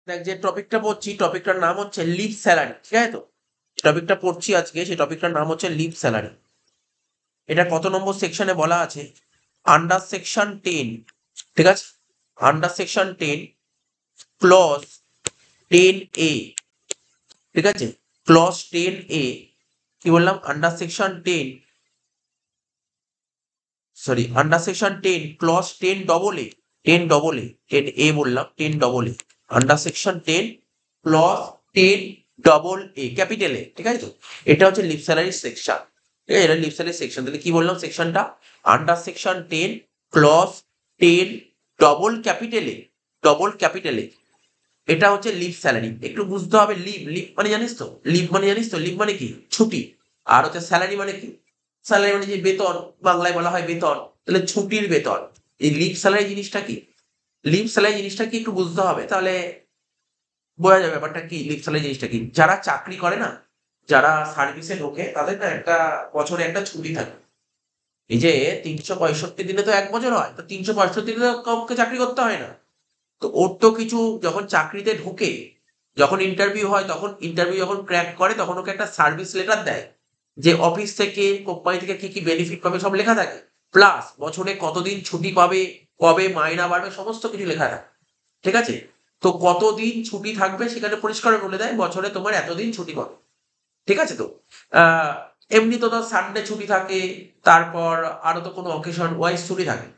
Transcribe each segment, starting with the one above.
দেখ যে টপিকটা পড়ছি টপিকটার নাম হচ্ছে লিভ স্যালারি, ঠিক আছে? তো টপিকটা পড়ছি আজকে, সেই টপিকটার নাম হচ্ছে লিভ স্যালারি। এটা কত নম্বর সেকশনে বলা আছে? আন্ডার সেকশন 10, ঠিক আছে? আন্ডার সেকশন 10 ক্লজ 10A, ঠিক আছে? ক্লজ 10A, কি বললাম? Under section 10, sorry, under section 10 clause 10 double A, 10 double A, 10A বললাম, 10 double A, under section 10 clause 10 double A capital A, ঠিক আছে? তো এটা হচ্ছে লিভ স্যালারি সেকশন, ঠিক আছে? এটা লিভ স্যালারি সেকশন। তাহলে কি বললাম সেকশনটা? Under section 10 clause 10 double capital A, double capital A, এটা হচ্ছে লিভ স্যালারি। একটু বুঝতে হবে, লিভ লিভ মানে জানিস তো? লিভ মানে জানিস তো? লিভ মানে কি? ছুটি। আর হচ্ছে স্যালারি মানে কি? স্যালারি মানে যে বেতন, বাংলায় বলা হয় বেতন, তাহলে ছুটির বেতন। এই লিভ স্যালারি জিনিসটা কি? লিভ স্যালারি জিনিসটা কি একটু বুঝতে হবে, তাহলে বোঝা যাবে ব্যাপারটা কি, লিভ স্যালারি জিনিসটা কি। যারা চাকরি করে না, যারা সার্ভিসে ঢোকে, তাদের না একটা বছরে একটা ছুটি থাকে। এই যে ৩৬৫ দিনে তো ১ বছর হয়, তো ৩৬৫ দিনে তো কাউকে চাকরি করতে হয় না। তো ওর তো কিছু, যখন চাকরিতে ঢোকে, যখন ইন্টারভিউ হয়, তখন ইন্টারভিউ যখন ক্র্যাক করে, তখন ওকে একটা সার্ভিস লেটার দেয়, যে অফিস থেকে, কোম্পানি থেকে কি কি বেনিফিট পাবে সব লেখা থাকে, প্লাস বছরে কতদিন ছুটি পাবে, কবে মাইনা বাড়বে, সমস্ত কিছু লেখা থাকে, ঠিক আছে? তো কতদিন ছুটি থাকবে সেখানে পরিষ্কার বলে দেয়, বছরে তোমার এতদিন ছুটি পাবে, ঠিক আছে? তো আহ, এমনি তো ধর সানডে ছুটি থাকে, তারপর আরো তো কোনো অকেশন ওয়াইজ ছুটি থাকে,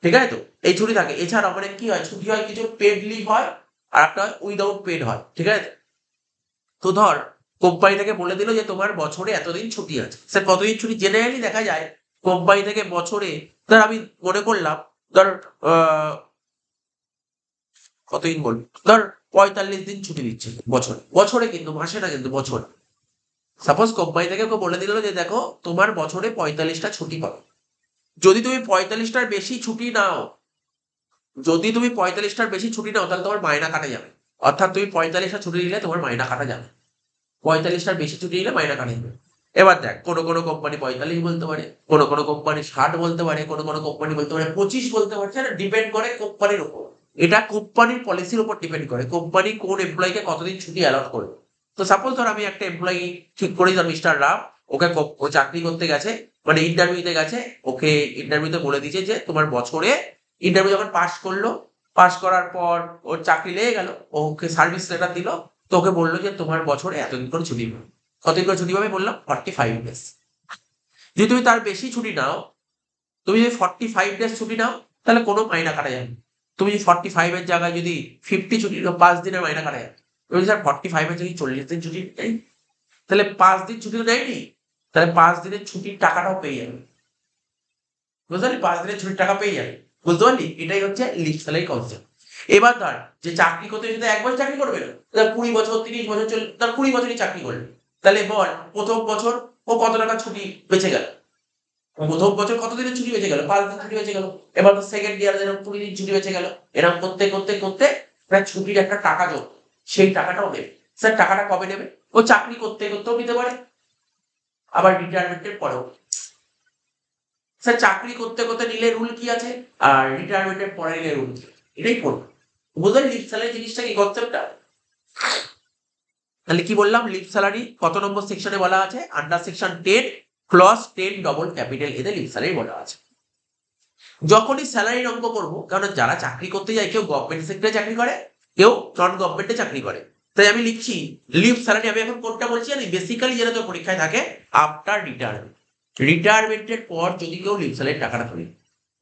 ঠিক আছে? তো এই ছুটি থাকে। এছাড়া মানে কি হয়, ছুটি হয় কিছু পেড লিভ হয়, আর একটা হয় উইদাউট পেড হয়, ঠিক আছে? তো ধর কোম্পানি থেকে বলে দিল যে তোমার বছরে এতদিন ছুটি আছে, স্যার কতদিন ছুটি? জেনারেলি দেখা যায় কোম্পানি থেকে বছরে, ধর আমি মনে করলাম, ধর আহ, কতদিন বলবো, ধর ৪৫ দিন ছুটি দিচ্ছে বছরে, বছরে কিন্তু মাসে না, কিন্তু বছরে। সাপোজ কোম্পানি থেকে ওকে বলে দিল যে দেখো তোমার বছরে ৪৫টা ছুটি পাবে। যদি তুমি ৪৫টার বেশি ছুটি নাও, যদি তুমি ৪৫টার বেশি ছুটি নাও, তাহলে তোমার মাইনা কাটা যাবে। অর্থাৎ তুমি ৪৫টা ছুটি নিলে তোমার মাইনা কাটা যাবে, ৪৫টার বেশি ছুটি নিলে মাইনা কাটা যাবে। এবার দেখ, কোনো কোনো কোম্পানি ৪৫ বলতে পারে, কোনো কোনো কোম্পানি ৬০ বলতে পারে, কোনো কোনো কোম্পানি বলতে পারে ২৫ বলতে পারে, সেটা ডিপেন্ড করে কোম্পানির উপর। এটা কোম্পানির পলিসির উপর ডিপেন্ড করে, কোম্পানি কোন এমপ্লয়িকে কতদিন ছুটি অ্যালট করবে। তো সাপোজ ধর আমি একটা এমপ্লয়ি ঠিক করি, ধর মিস্টার রাম, ওকে ও চাকরি করতে গেছে, মানে ইন্টারভিউতে গেছে, ওকে ইন্টারভিউতে বলে দিয়েছে যে তোমার বছরে, ইন্টারভিউ যখন পাস করলো, পাস করার পর ওর চাকরি লেগে গেল, ওকে সার্ভিস লেটার দিল, তো ওকে বললো যে তোমার বছরে এতদিন করে ছুটি পাবে। কতদিন করে ছুটি পাবে বললাম? 45 ডেজ। যদি তুমি তার বেশি ছুটি নাও, তুমি যদি 45 ডেজ ছুটি নাও, তাহলে কোনো মাইনা কাটা যাবে না। তুমি যদি 45 এর জায়গায় যদি 50 ছুটি নাও, ৫ দিনের মাইনা কাটা যাবে। তুমি যদি স্যার 45 এর জায়গায় ৪০ দিন ছুটি নেই, তাহলে ৫ দিন ছুটি তো নেয়নি, তাহলে ৫ দিনের ছুটির টাকাটাও পেয়ে যাবে। বুঝতে পারলি? ৫ দিনের ছুটির টাকা পেয়ে যাবে। বুঝতে পারলি? এটাই হচ্ছে লিভ স্যালারি কনসেপ্ট। এবার ধর যে চাকরি করতে যদি ১ বছর চাকরি করবে না, ধর ২০ বছর ৩০ বছর ধর ২০ বছরই চাকরি করবে, তাহলে বল প্রথম বছর ও কত টাকা ছুটি বেঁচে গেল? প্রথম বছর কত দিনের ছুটি বেঁচে গেল? ৫ দিন ছুটি বেঁচে গেল। এবার তো সেকেন্ড ইয়ার যেরকম ২০ দিন ছুটি বেঁচে গেল। এরকম করতে করতে করতে প্রায় ছুটির একটা টাকা যোগ, সেই টাকাটাও নেবে। স্যার টাকাটা কবে নেবে? ও চাকরি করতে করতেও নিতে পারে, আবার রিটায়ারমেন্টের পরেও। স্যার চাকরি করতে করতে নিলে রুল কি আছে, আর রিটায়ারমেন্টের পরে নিলে রুল কি? এটাই পড়বো। বুঝলেন লিভ স্যালারি জিনিসটা কি, কনসেপ্টটা? তাহলে কি বললাম, লিভ স্যালারি কত নম্বর সেকশনে বলা আছে? Under section 10 clause 10 double capital এতে লিভ স্যালারি বলা আছে। যখনই স্যালারির অঙ্ক করবো, কারণ যারা চাকরি করতে যায়, কেউ গভর্নমেন্ট সেক্টরে চাকরি করে, কেউ নন গভর্নমেন্টে চাকরি করে, তাই আমি লিখছি লিভ স্যালারি। আমি এখন কোনটা বলছি জানি? বেসিক্যালি যেটা তো পরীক্ষায় থাকে, আফটার রিটায়ারমেন্ট, রিটায়ারমেন্টের পর যদি কেউ লিভ স্যালারির টাকাটা তোলে,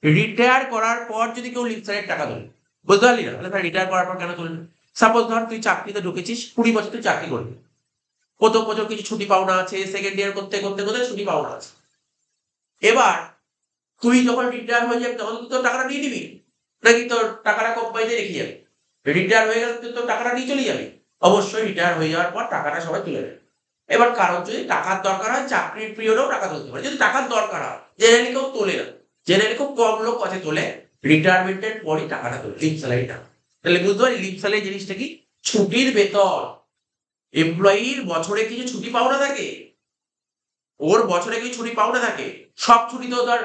রিটায়ার করার পর যদি কেউ লিভ স্যালারির টাকা তোলে, বুঝতে পারলি না? তাহলে রিটায়ার করার পর কেন তোলেন? সাপোজ ধর তুই চাকরিতে ঢুকেছিস, ২০ বছর তুই চাকরি করবি, প্রথম বছর কিছু ছুটি পাওনা আছে, সেকেন্ড ইয়ার করতে করতে করতে ছুটি পাওনা আছে। এবার তুই যখন রিটায়ার হয়ে যাবি, তখন তুই তোর টাকাটা নিয়ে নিবি, নাকি তোর টাকাটা কোম্পানিতে রেখে যাবি? রিটায়ার হয়ে গেলে তুই তোর টাকাটা নিয়ে চলে যাবি? অবশ্যই রিটায়ার হয়ে যাওয়ার পর টাকাটা সবাই তুলে নেবে। এবার কারোর যদি টাকার দরকার হয়, চাকরির পিরিয়ডেও টাকা তুলতে পারে। যদি টাকার দরকার হয়, জেনারেলি কেউ তোলে না, জেনারেলি খুব কম লোক আছে তোলে, রিটায়ারমেন্টের পরই টাকাটা তোলে, লিভ স্যালারিটা। তাহলে বুঝতে পারি লিভ স্যালারি জিনিসটা কি? ছুটির বেতন। এমপ্লয়ির বছরে কিছু ছুটি পাওনা থাকে, ওর বছরে কিছু ছুটি পাওনা থাকে। সব ছুটি তো ধর,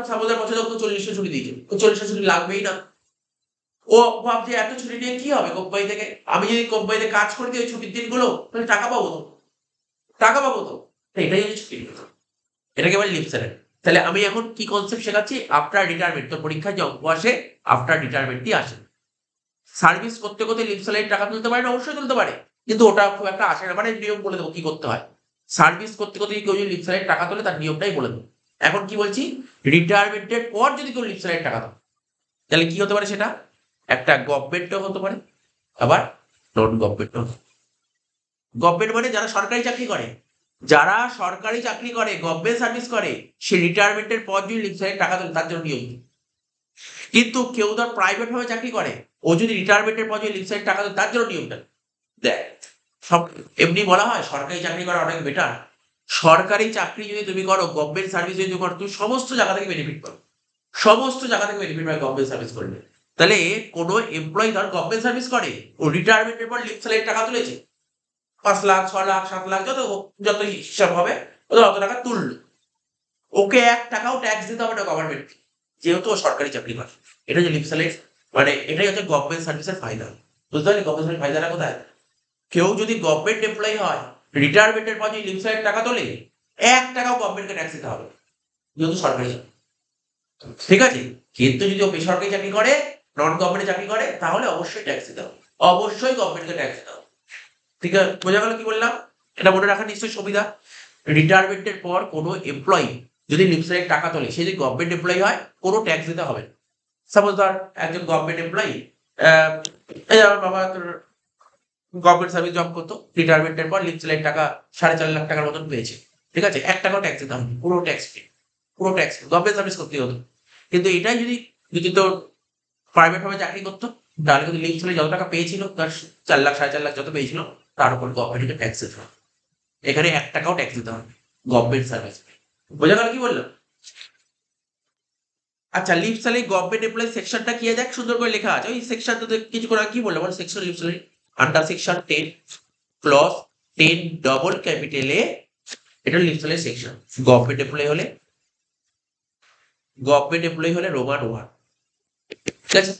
সাপোজ বছরে ওকে ৪০টা ছুটি দিয়েছে, ৪০টা ছুটি লাগবেই না। ও ভাবছে এত ছুটি নিয়ে কি হবে কোম্পানি থেকে, আমি যদি কোম্পানিতে কাজ করে দিই ওই ছুটির দিনগুলো তাহলে টাকা পাবো তো, টাকা পাবো তো। তো এটাই হচ্ছে ছুটি। এটাকে বলে লিভ স্যালারি। তাহলে আমি এখন কি কনসেপ্ট শেখাচ্ছি, আফটার রিটায়ারমেন্ট। তোর পরীক্ষায় যে অঙ্ক আসে আফটার রিটায়ারমেন্টই আসে। সার্ভিস করতে করতে লিভ স্যালারি টাকা তুলতে পারে না, অবশ্যই তুলতে পারে, কিন্তু ওটা খুব একটা আসে না। মানে নিয়ম বলে দেবো কি করতে হয়। সার্ভিস করতে করতে কেউ যদি লিভ স্যালারি টাকা তোলে তার নিয়মটাই বলে দেবো। এখন কি বলছি, রিটায়ারমেন্টের পর যদি কেউ লিভ স্যালারি টাকা তোলে তাহলে কি হতে পারে সেটা, একটা গভর্নমেন্টও হতে পারে, আবার নন গভর্নমেন্টও। গভর্নমেন্ট মানে যারা সরকারি চাকরি করে, যারা সরকারি চাকরি করে গভর্নমেন্ট সার্ভিস করে, সে রিটায়ারমেন্টের পর যদি লিভ স্যালারি টাকা তোলে তার জন্য নিয়ম। কিন্তু কেউ ধর প্রাইভেট ভাবে চাকরি করে, ও যদি রিটায়ারমেন্টের পর যদি লিভ স্যালারি টাকা তোলে তার জন্য নিয়মটা দেখ। সব এমনি বলা হয় সরকারি চাকরি করা অনেক বেটার। সরকারি চাকরি যদি তুমি করো, গভর্নমেন্ট সার্ভিস যদি তুমি করো, তুমি সমস্ত জায়গা থেকে বেনিফিট পাবে, সমস্ত জায়গা থেকে বেনিফিট পাবে গভর্নমেন্ট সার্ভিস করলে। তাহলে কোনো এমপ্লয়ি ধর গভর্নমেন্ট সার্ভিস করে, ও রিটায়ারমেন্টের পর লিভ স্যালারি টাকা তুলেছে 5 লাখ 6 লাখ 7 লাখ যত যত হিসাব হবে, ও অত টাকা তুললো, ওকে 1 টাকাও ট্যাক্স দিতে হবে না গভর্নমেন্ট, যেহেতু ও সরকারি চাকরি করে। এটা যে লিভ স্যালারি, মানে এটাই হচ্ছে গভর্নমেন্ট সার্ভিসের ফায়দা। বুঝতে পারলি গভর্নমেন্ট সার্ভিস ফায়দাটা কোথায়। কেউ যদি গভর্নমেন্ট এমপ্লয়ি হয়, রিটায়ারমেন্টের পর যদি লিভ স্যালারি টাকা তোলে, 1 টাকাও গভর্নমেন্টকে ট্যাক্স দিতে হবে, যেহেতু সরকারি চাকরি। ঠিক আছে, কিন্তু যদি ও বেসরকারি চাকরি করে, নন গভর্নমেন্ট চাকরি করে, তাহলে অবশ্যই ট্যাক্স দিতে হবে, অবশ্যই গভর্নমেন্টকে ট্যাক্স দিতে হবে। ঠিক আছে, বোঝা গেল কি বললাম। এটা মনে রাখার নিশ্চয়ই সুবিধা। রিটায়ারমেন্টের পর কোনো এমপ্লয়ি যদি লিভ স্যালারি টাকা তোলে, সে যদি গভর্নমেন্ট এমপ্লয়ি হয়, কোনো ট্যাক্স দিতে হবে না। সাপোজ ধর একজন গভর্নমেন্ট এমপ্লয়ি, এই আমার বাবা তোর গভর্নমেন্ট সার্ভিস জব করতো, রিটায়ারমেন্টের পর লিভ স্যালারি টাকা 4.5 লাখ টাকার মতন পেয়েছে। ঠিক আছে, 1 টাকাও ট্যাক্স দিতে হবে না, পুরো ট্যাক্স ফ্রি, পুরো ট্যাক্স গভর্নমেন্ট সার্ভিস করতেই হতো। কিন্তু এটাই যদি যদি তোর প্রাইভেট ভাবে চাকরি করতো, তাহলে কিন্তু লিভ স্যালারি যত টাকা পেয়েছিল তার 4 লাখ 4.5 লাখ যত পেয়েছিল, তার উপর গভর্নমেন্টকে ট্যাক্স দিতে হবে। এখানে 1 টাকাও ট্যাক্স দিতে হবে গভর্নমেন্ট সার্ভিস। বোঝা গেল কি বললাম। আচ্ছা, লিভ স্যালারি গভর্নমেন্ট এমপ্লয়ি সেকশনটা কি দেখ, সুন্দর করে লেখা আছে ওই সেকশনটাতে। কিছু করে কি বললাম বল, section leave salary under section 10 clause 10 double capital A, এটা leave salary section. Government employee হলে, গভর্নমেন্ট এমপ্লয়ি হলে রোমান 1, ঠিক আছে,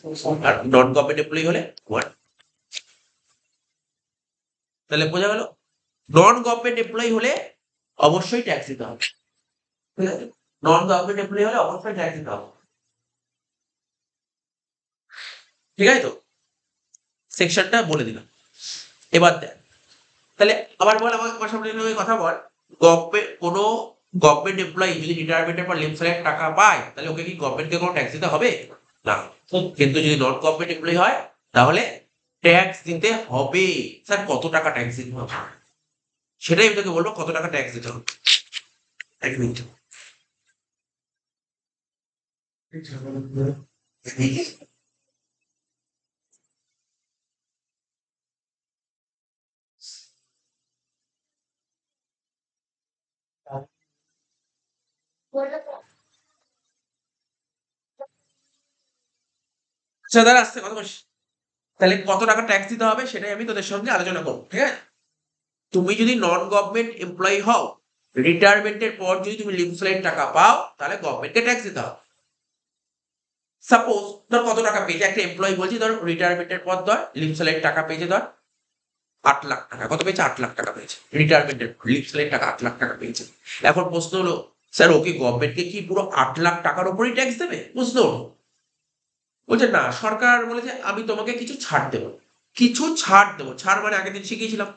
আর নন গভর্নমেন্ট এমপ্লয়ি হলে 1। তাহলে বোঝা গেল, নন গভর্নমেন্ট এমপ্লয়ি হলে অবশ্যই ট্যাক্স দিতে হবে। ঠিক আছে, নন গভর্নমেন্ট এমপ্লয়ি হলে অবশ্যই ট্যাক্স দিতে হবে। ঠিক আছে, তো সেকশনটা বলে দিলাম। এবার দেখ, তাহলে আবার বল, আমার সামনে ওই কথা বল, গভর্নমেন্ট কোনো গভর্নমেন্ট এমপ্লয়ি যদি রিটায়ারমেন্টের পর লিভ স্যালারি টাকা পায়, তাহলে ওকে কি গভর্নমেন্টকে কোনো ট্যাক্স দিতে হবে না। কিন্তু যদি নন গভর্নমেন্ট এমপ্লয়ি হয়, তাহলে ট্যাক্স দিতে হবে। স্যার কত টাকা ট্যাক্স দিতে হবে, সেটাই আমি তোকে বলবো, কত টাকা ট্যাক্স দিতে হবে। 1 মিনিট। আচ্ছা দাঁড়া, আসতে কথা বলিস। তাহলে কত টাকা ট্যাক্স দিতে হবে সেটাই আমি তোদের সঙ্গে আলোচনা করবো। ঠিক আছে, তুমি যদি নন গভর্নমেন্ট এমপ্লয়ি হও, রিটায়ারমেন্টের পর যদি তুমি লিভ স্যালারি টাকা পাও, তাহলে গভর্নমেন্টকে ট্যাক্স দিতে হবে। সাপোজ ধর কত টাকা পেয়েছে একটা এমপ্লয়ি, বলছি ধর রিটায়ারমেন্টের পর ধর লিভ স্যালারি টাকা পেয়েছে ধর 8 লাখ টাকা। কত পেয়েছে? 8 লাখ টাকা পেয়েছে রিটায়ারমেন্টের লিভ স্যালারি টাকা 8 লাখ টাকা পেয়েছে। এখন প্রশ্ন হলো, স্যার ওকে গভর্নমেন্টকে কি পুরো 8 লাখ টাকার উপরই ট্যাক্স দেবে? প্রশ্ন হলো। বলছে না, সরকার বলেছে আমি তোমাকে কিছু ছাড় দেবো, কিছু ছাড় দেবো। ছাড় মানে আগের দিন শিখিয়েছিলাম,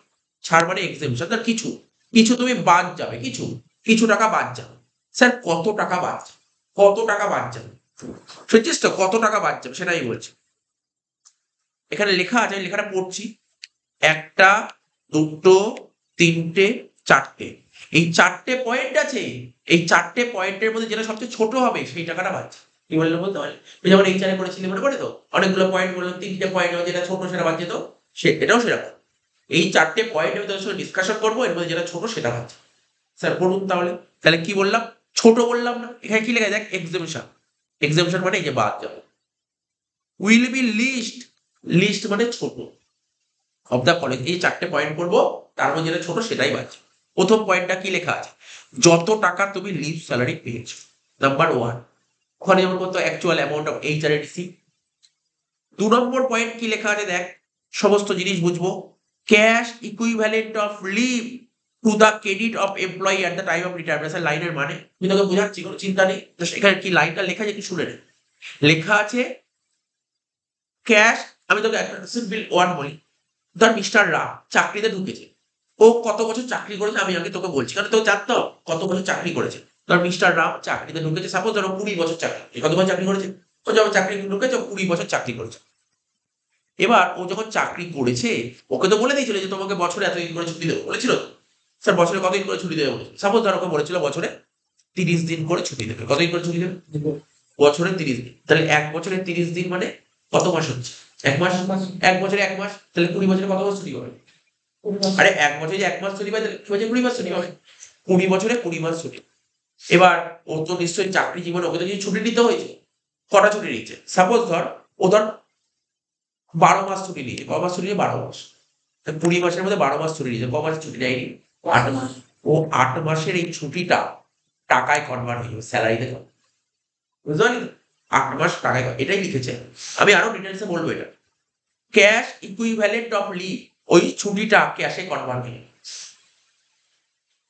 ছাড় মানে এক্সেমশন। তার কিছু কিছু তুমি বাদ যাবে, কিছু কিছু টাকা বাদ যাবে। স্যার কত টাকা বাদ যাবে? কত টাকা বাদ যাবে শুনছিস তো, কত টাকা বাদ যাবে সেটাই বলছি। এখানে লেখা আছে, আমি লেখাটা পড়ছি। 1টা 2টো 3টে 4টে, এই 4টে পয়েন্ট আছে। এই 4টে পয়েন্টের মধ্যে যেটা সবচেয়ে ছোট হবে সেই টাকাটা বাঁচছে। কি বললো বলতে পারলে? তুই যেমন এইচআরে করেছিলি মনে পড়ে তো, অনেকগুলো পয়েন্ট বললাম, 3টে পয়েন্ট যেটা ছোট সেটা বাদ যেত, সে এটাও সেরকম। এই 4টে পয়েন্ট আমি তোদের সঙ্গে ডিসকাশন করবো, এর মধ্যে যেটা ছোট সেটা বাঁচছে। স্যার বলুন তাহলে, তাহলে কি বললাম? ছোট বললাম না, এখানে কি লেখা দেখ, এক্সেমশন। এক্সেমশন মানে এই যে বাদ যাবে। উইল বি লিস্ট, লিস্ট মানে ছোট অফ দ্য কলেজ। এই 4টে পয়েন্ট করবো, তার মধ্যে যেটা ছোট সেটাই বাঁচছে। প্রথম পয়েন্টটা কি লেখা আছে, যত টাকা তুমি লিভ স্যালারি পেয়েছো, নাম্বার 1। ওখানে যেমন বলতো অ্যাকচুয়াল অ্যামাউন্ট অফ এইচআরএডিসি, 2 নম্বর পয়েন্ট কি লেখা আছে দেখ, সমস্ত জিনিস বুঝবো। Cash equivalent of leave to the credit of employee at the time of retirement. লাইনের মানে আমি তোকে বোঝাচ্ছি, কোনো চিন্তা নেই। এখানে কি লাইনটা লেখা আছে কি শুনে নে। লেখা আছে ক্যাশ, আমি তোকে একটা সিম্পল ওয়ার্ড বলি, ধর মিস্টার রাম চাকরিতে ঢুকেছে, ও কত বছর চাকরি করেছে আমি আগে তোকে বলছি, কারণ তোকে জানতো কত বছর চাকরি করেছে। ধর মিস্টার রাম চাকরিতে ঢুকেছে, সাপোজ ধরো 20 বছর চাকরি, কত বছর চাকরি করেছে, ও যখন চাকরি ঢুকেছে 20 বছর চাকরি করেছে। এবার ও যখন চাকরি করেছে, ওকে তো বলে দিয়েছিল যে তোমাকে বছরে এতদিন করে ছুটি দেবো, বলেছিল তো? স্যার বছরে কতদিন করে ছুটি দেবে বলেছিল? সাপোজ ধর ওকে বলেছিল বছরে 30 দিন করে ছুটি দেবে। কতদিন করে ছুটি দেবে? বছরে 30 দিন। তাহলে 1 বছরে 30 দিন মানে কত মাস হচ্ছে? 1 মাস। 1 বছরে 1 মাস, তাহলে 20 বছরে কত মাস ছুটি হবে? আরে 1 বছরে যে 1 মাস ছুটি পায়, তাহলে 20 মাস ছুটি হবে। 20 বছরে 20 মাস ছুটি। এবার ও তো নিশ্চয়ই চাকরি জীবনে ওকে তো কিছু ছুটি নিতে হয়েছে। কটা ছুটি নিচ্ছে? সাপোজ ধর ও ধর 12 মাস ছুটি নিয়েছে। ক মাস ছুটি নিয়ে? 12 মাস। 20 মাসের মধ্যে 12 মাস ছুটি নিয়েছে। ক মাস ছুটি নেয়নি? 8 মাস। ও 8 মাসের এই ছুটিটা টাকায় কনভার্ট হয়ে যাবে, স্যালারিতে। বুঝতে পারলি তো? 8 মাস টাকায় এটাই লিখেছে। আমি আরো ডিটেলসে বলবো এটা। ক্যাশ ইকুইভ্যালেন্ট অফ লিভ, ওই ছুটিটা ক্যাশে কনভার্ট হয়ে যাবে।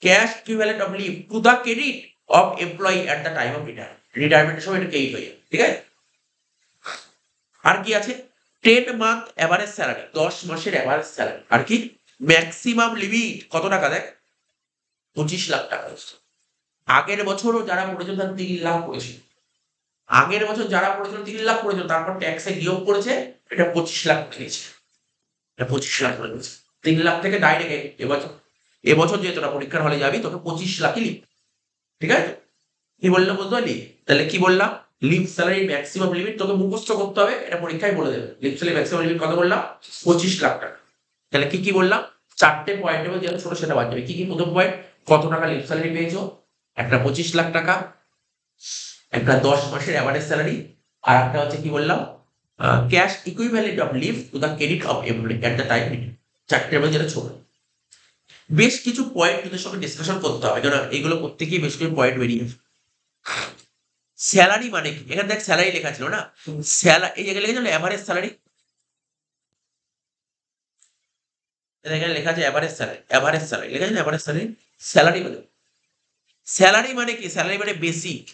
Cash equivalent of leave to the credit of employee at the time of রিটায়ারমেন্টের সময় এটা ক্রেডিট হয়ে যাবে। ঠিক আছে? আর কি আছে? 10 মান্থ এভারেজ স্যালারি, 10 মাসের এভারেজ স্যালারি। আর কি? ম্যাক্সিমাম লিমিট কত টাকা দেখ? 25 লাখ টাকা। আগের বছরও যারা পড়েছিল তারা 3 লাখ পড়েছিল। আগের বছর যারা পড়েছিল 3 লাখ পড়েছিল, তারপর ট্যাক্সে নিয়োগ করেছে, এটা 25 লাখ করেছে। এটা 25 লাখ করে দিয়েছে। 3 লাখ থেকে ডাইরেক্ট এবছর যে তোরা পরীক্ষার হলে যাবি, তোকে 25 লাখই লিখ। ঠিক আছে? কি বললাম বুঝতে পারলি? তাহলে কি বললাম? লিভ স্যালারি ম্যাক্সিমাম লিমিট তোকে মুখস্থ করতে হবে, এটা পরীক্ষায় বলে দেবে। লিভ স্যালারি ম্যাক্সিমাম লিমিট কত বললাম? 25 লাখ টাকা। তাহলে কি কি বললাম? 4টে পয়েন্টের মধ্যে যেটা ছোট সেটা বাদ যাবে। কি কি? প্রথম পয়েন্ট, কত টাকা লিভ স্যালারি পেয়েছো? একটা 25 লাখ টাকা, একটা 10 মাসের অ্যাভারেজ স্যালারি, আর একটা হচ্ছে কি বললাম? Cash equivalent of leave to the credit of employee at the time. 4টের মধ্যে যেটা ছোট। বেশ কিছু পয়েন্ট তোদের সঙ্গে ডিসকাশন করতে হবে, কারণ এগুলো করতে গিয়ে বেশ কিছু পয়েন্ট বেরিয়ে যাবে। স্যালারি মানে কি? এখানে দেখ স্যালারি লেখা ছিল না? এই জায়গায় লেখা ছিল এভারেজ স্যালারি। এখানে লেখা আছে এভারেজ স্যালারি। এভারেজ স্যালারি লেখা আছে না? Average salary. স্যালারি মানে স্যালারি মানে কি? স্যালারি মানে বেসিক,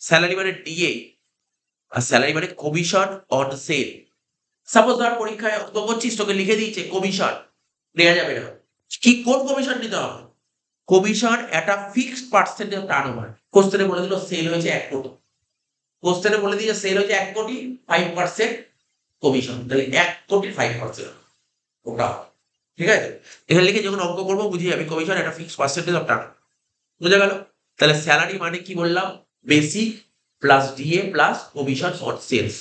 স্যালারি মানে ডিএ, আর স্যালারি মানে কমিশন অন সেল। সাপোজ ধর পরীক্ষায় অঙ্ক করছিস, তোকে লিখে দিয়েছে কমিশন নেওয়া যাবে না। কি কোন কমিশন নিতে হবে? কমিশন একটা ফিক্সড পার্সেন্টেজ টার্নওভার। কোশ্চেনে বলে দিল সেল হয়েছে 1 কোটি। কোশ্চেনে বলে দিয়েছে সেল হয়েছে 1 কোটি, 5% কমিশন। তাহলে 1 কোটির 5% ওটা। ঠিক আছে? এখানে লিখে যখন অঙ্ক করবো বুঝিয়ে যাবে কমিশন একটা ফিক্সড পার্সেন্টেজ অফ টার্ন। বুঝা গেল? তাহলে স্যালারি মানে কি বললাম? Basic plus DA plus commission on sales.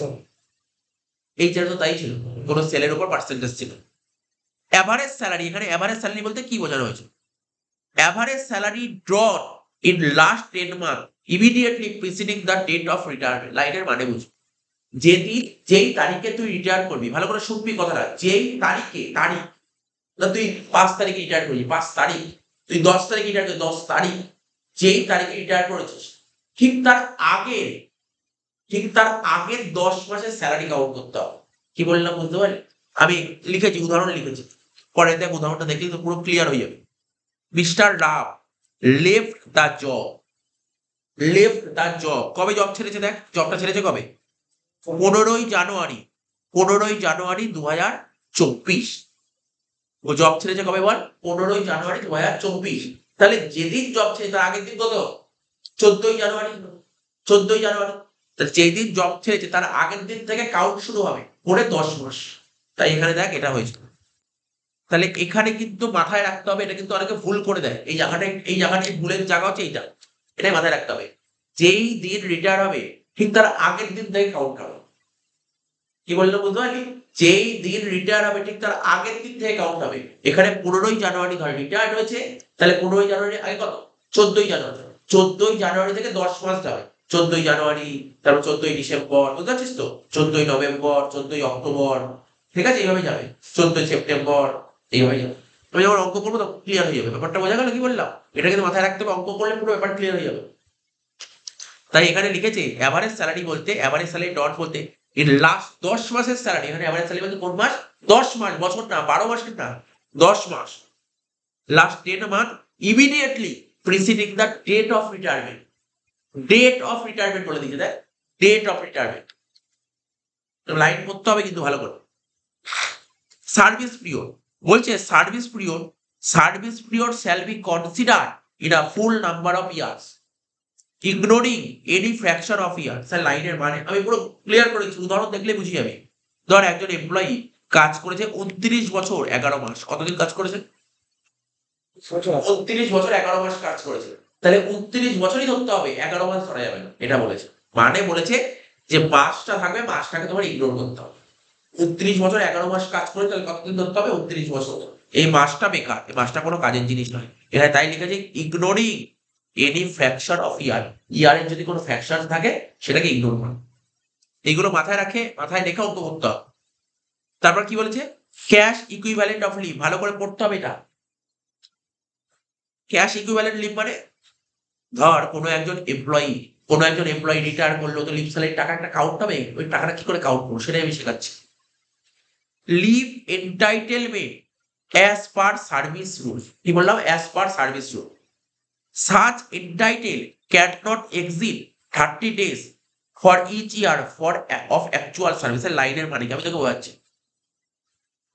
এইটা তো তাই ছিল, কোনো সেলের উপর পার্সেন্টেজ ছিল। এভারেজ স্যালারি, এখানে এভারেজ স্যালারি বলতে কি বোঝানো হয়েছে? Average salary drawn in last 10 month immediately preceding the date of retirement. লাইনের মানে বুঝ, যেই তারিখে তুই রিটায়ার করবি, ভালো করে শুনবি কথাটা, যেই তারিখে, তারিখ না, তুই 5 তারিখে রিটায়ার করবি, 5 তারিখ, তুই 10 তারিখে রিটায়ার করবি, 10 তারিখ, যেই তারিখে রিটায়ার করেছিস ঠিক তার আগে, ঠিক তার আগের 10 মাসের স্যালারি কাউন্ট করতে হবে। কি বললাম বুঝতে পারলি? আমি লিখেছি, উদাহরণ লিখেছি, পরে দেখ উদাহরণটা দেখলে তো পুরো ক্লিয়ার হয়ে যাবে। Mister Ram left the job, left the job, কবে জব ছেড়েছে? দেখ জবটা ছেড়েছে কবে? 15ই জানুয়ারি, 15ই জানুয়ারি 2024। ও জব ছেড়েছে কবে বল? 15ই জানুয়ারি 2024। তাহলে যেদিন জব ছেড়ে তার আগের দিন কত? 14ই জানুয়ারি। 14ই জানুয়ারি। তাহলে যেই দিন জব ছেড়েছে তার আগের দিন থেকে কাউন্ট শুরু হবে পরে 10 মাস। তাই এখানে দেখ এটা হয়েছে। তাহলে এখানে কিন্তু মাথায় রাখতে হবে, এটা কিন্তু অনেকে ভুল করে দেয়। এই জায়গাটাই ভুলের জায়গা হচ্ছে এইটা। এটাই মাথায় রাখতে হবে। যেই দিন রিটায়ার হবে ঠিক তার আগের দিন থেকে কাউন্ট হবে। কি বললো বুঝতে পারলি? যেই দিন রিটায়ার হবে ঠিক তার আগের দিন থেকে কাউন্ট হবে। এখানে 15ই জানুয়ারি ধরে রিটায়ার্ড হয়েছে, তাহলে 15ই জানুয়ারি আগে কত? 14ই জানুয়ারি। 14ই জানুয়ারি থেকে 10 মাস যাবে। 14ই জানুয়ারি, তারপর 14ই ডিসেম্বর, বুঝতে পারছিস তো? 14ই নভেম্বর, 14ই অক্টোবর, ঠিক আছে? এইভাবে যাবে। 14ই সেপ্টেম্বর, এইভাবে যাবে। আমি যখন অঙ্ক করবো তখন ক্লিয়ার হয়ে যাবে। ব্যাপারটা বোঝা গেল কি বললাম? এটা কিন্তু মাথায় রাখতে হবে, অঙ্ক করলে পুরো ব্যাপার ক্লিয়ার হয়ে যাবে। তাই এখানে লিখেছে অ্যাভারেজ স্যালারি বলতে, অ্যাভারেজ স্যালারি ডট বলতে ইন লাস্ট 10 মাসের স্যালারি, এখানে অ্যাভারেজ স্যালারি বলতে কোন মাস, 10 মাস, বছর না, 12 মাসের না, 10 মাস, last 10 month immediately preceding the date of retirement. Date of retirement বলে দিয়েছে, দেখ, ডেট অফ রিটায়ারমেন্ট, লাইন করতে হবে কিন্তু ভালো করে। সার্ভিস পিরিয়ড বলছে, service period shall be consider in a full number of years ignoring any fraction of year. Sir লাইনের মানে আমি পুরো ক্লিয়ার করেছি, উদাহরণ দেখলে বুঝি যাবে। ধর একজন এমপ্লয়ি কাজ করেছে 29 বছর 11 মাস, কতদিন কাজ করেছে, 29 বছর 11 মাস কাজ করেছে, তাহলে 29 বছরই ধরতে হবে, 11 মাস ধরা যাবে না, এটা বলেছে। মানে বলেছে যে মাসটা থাকবে, মাসটাকে তোমার ইগনোর করতে হবে। 29 বছর 11 মাস কাজ করে তাহলে কতদিন ধরতে হবে, 29 বছর। এই মাসটা বেকার, এই মাসটা কোনো কাজের জিনিস নয়। এখানে তাই লিখেছে ইগনোরিং এনি ফ্র্যাকশন অফ ইয়ার, ইয়ারের যদি কোনো ফ্র্যাকশন থাকে সেটাকে ইগনোর করো। এইগুলো মাথায় রেখে অঙ্ক করতে হবে। তারপর কি বলেছে, ক্যাশ ইকুইভ্যালেন্ট অফ লিভ, ভালো করে পড়তে হবে এটা। ক্যাশ ইকুইভ্যালেন্ট লিভ মানে, ধর কোনো একজন এমপ্লয়ি রিটায়ার করলো, তো লিভ স্যালারির টাকা একটা কাউন্ট হবে, ওই টাকাটা কি করে কাউন্ট করবো সেটাই আমি শেখাচ্ছি। Leave entitlement as per service rule, কি বললাম, as per service rule, such entitled cannot exceed 30 days for each year of actual service। লাইনের মানে কি আমি তোকে বোঝাচ্ছি।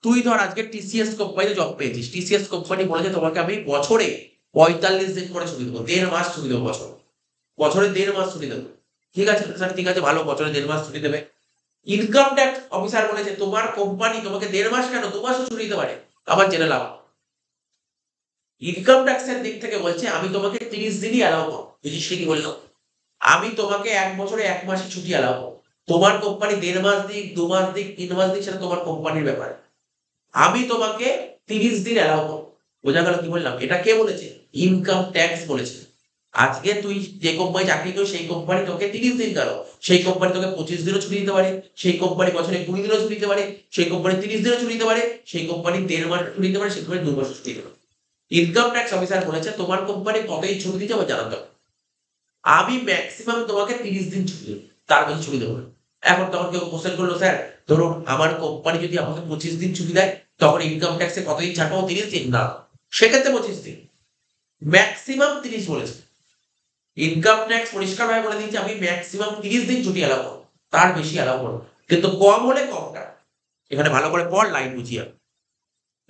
তুই ধর আজকে টিসিএস কোম্পানিতে জব পেয়েছিস, টিসিএস কোম্পানি বলেছে তোমাকে আমি বছরে 45 দিন করে ছুটি দেবো, 1.5 মাস ছুটি দেবো, বছরে 1.5 মাস ছুটি দেবো। ঠিক আছে স্যার, ঠিক আছে, ভালো, বছরে 1.5 মাস ছুটি দেবে। ইনকাম ট্যাক্স অফিসার বলেছে তোমার কোম্পানি তোমাকে 1.5 মাস কেন, 2 মাসও ছুটি দিতে পারে, আবার জেনে লাভ। ইনকাম ট্যাক্সের দিক থেকে বলছে আমি তোমাকে 30 দিনই অ্যালাউ করবো, বুঝিস কি বললো, আমি তোমাকে 1 বছরে 1 মাসে ছুটি অ্যালাউ করবো। তোমার কোম্পানি 1.5 মাস দিক, 2 মাস দিক, 3 মাস দিক, সেটা তোমার কোম্পানির ব্যাপার, আমি তোমাকে 30 দিন অ্যালাউ করবো। বোঝা গেল কি বললাম? এটা কে বলেছে? ইনকাম ট্যাক্স বলেছে। আজকে তুই যে কোম্পানি চাকরি করিস সেই কোম্পানি তোকে 30 দিন কেন, সেই কোম্পানি তোকে 25 দিনও ছুটি দিতে পারে, সেই কোম্পানি বছরে 20 দিনও ছুটি দিতে পারে, সেই কোম্পানি 30 দিনও ছুটি দিতে পারে, সেই কোম্পানি 1.5 মাস ছুটি দিতে পারে, সেই কোম্পানি 2 মাস ছুটি দিতে পারে। ইনকাম ট্যাক্স অফিসার বলেছে তোমার কোম্পানি কতই ছুটি দিতে হবে জানাতে হবে, আমি ম্যাক্সিমাম তোমাকে 30 দিন ছুটি দেবো, তার বেশি ছুটি দেবো না। এখন তখন কেউ কোশ্চেন করলো, স্যার ধরুন আমার কোম্পানি যদি আমাকে 25 দিন ছুটি দেয়, তখন ইনকাম ট্যাক্সে কতদিন ছাড় পাবো? 30 দিন না, সেক্ষেত্রে 25 দিন, ম্যাক্সিমাম 30 বলেছে। ইনকাম ট্যাক্স পরিষ্কার ভাবে বলে দিয়েছে আমি ম্যাক্সিমাম 30 দিন ছুটি অ্যালাউ করবো, তার বেশি অ্যালাউ করবো, কিন্তু কম হলে কমটা। এখানে ভালো করে পড়, লাইন বুঝিয়ে।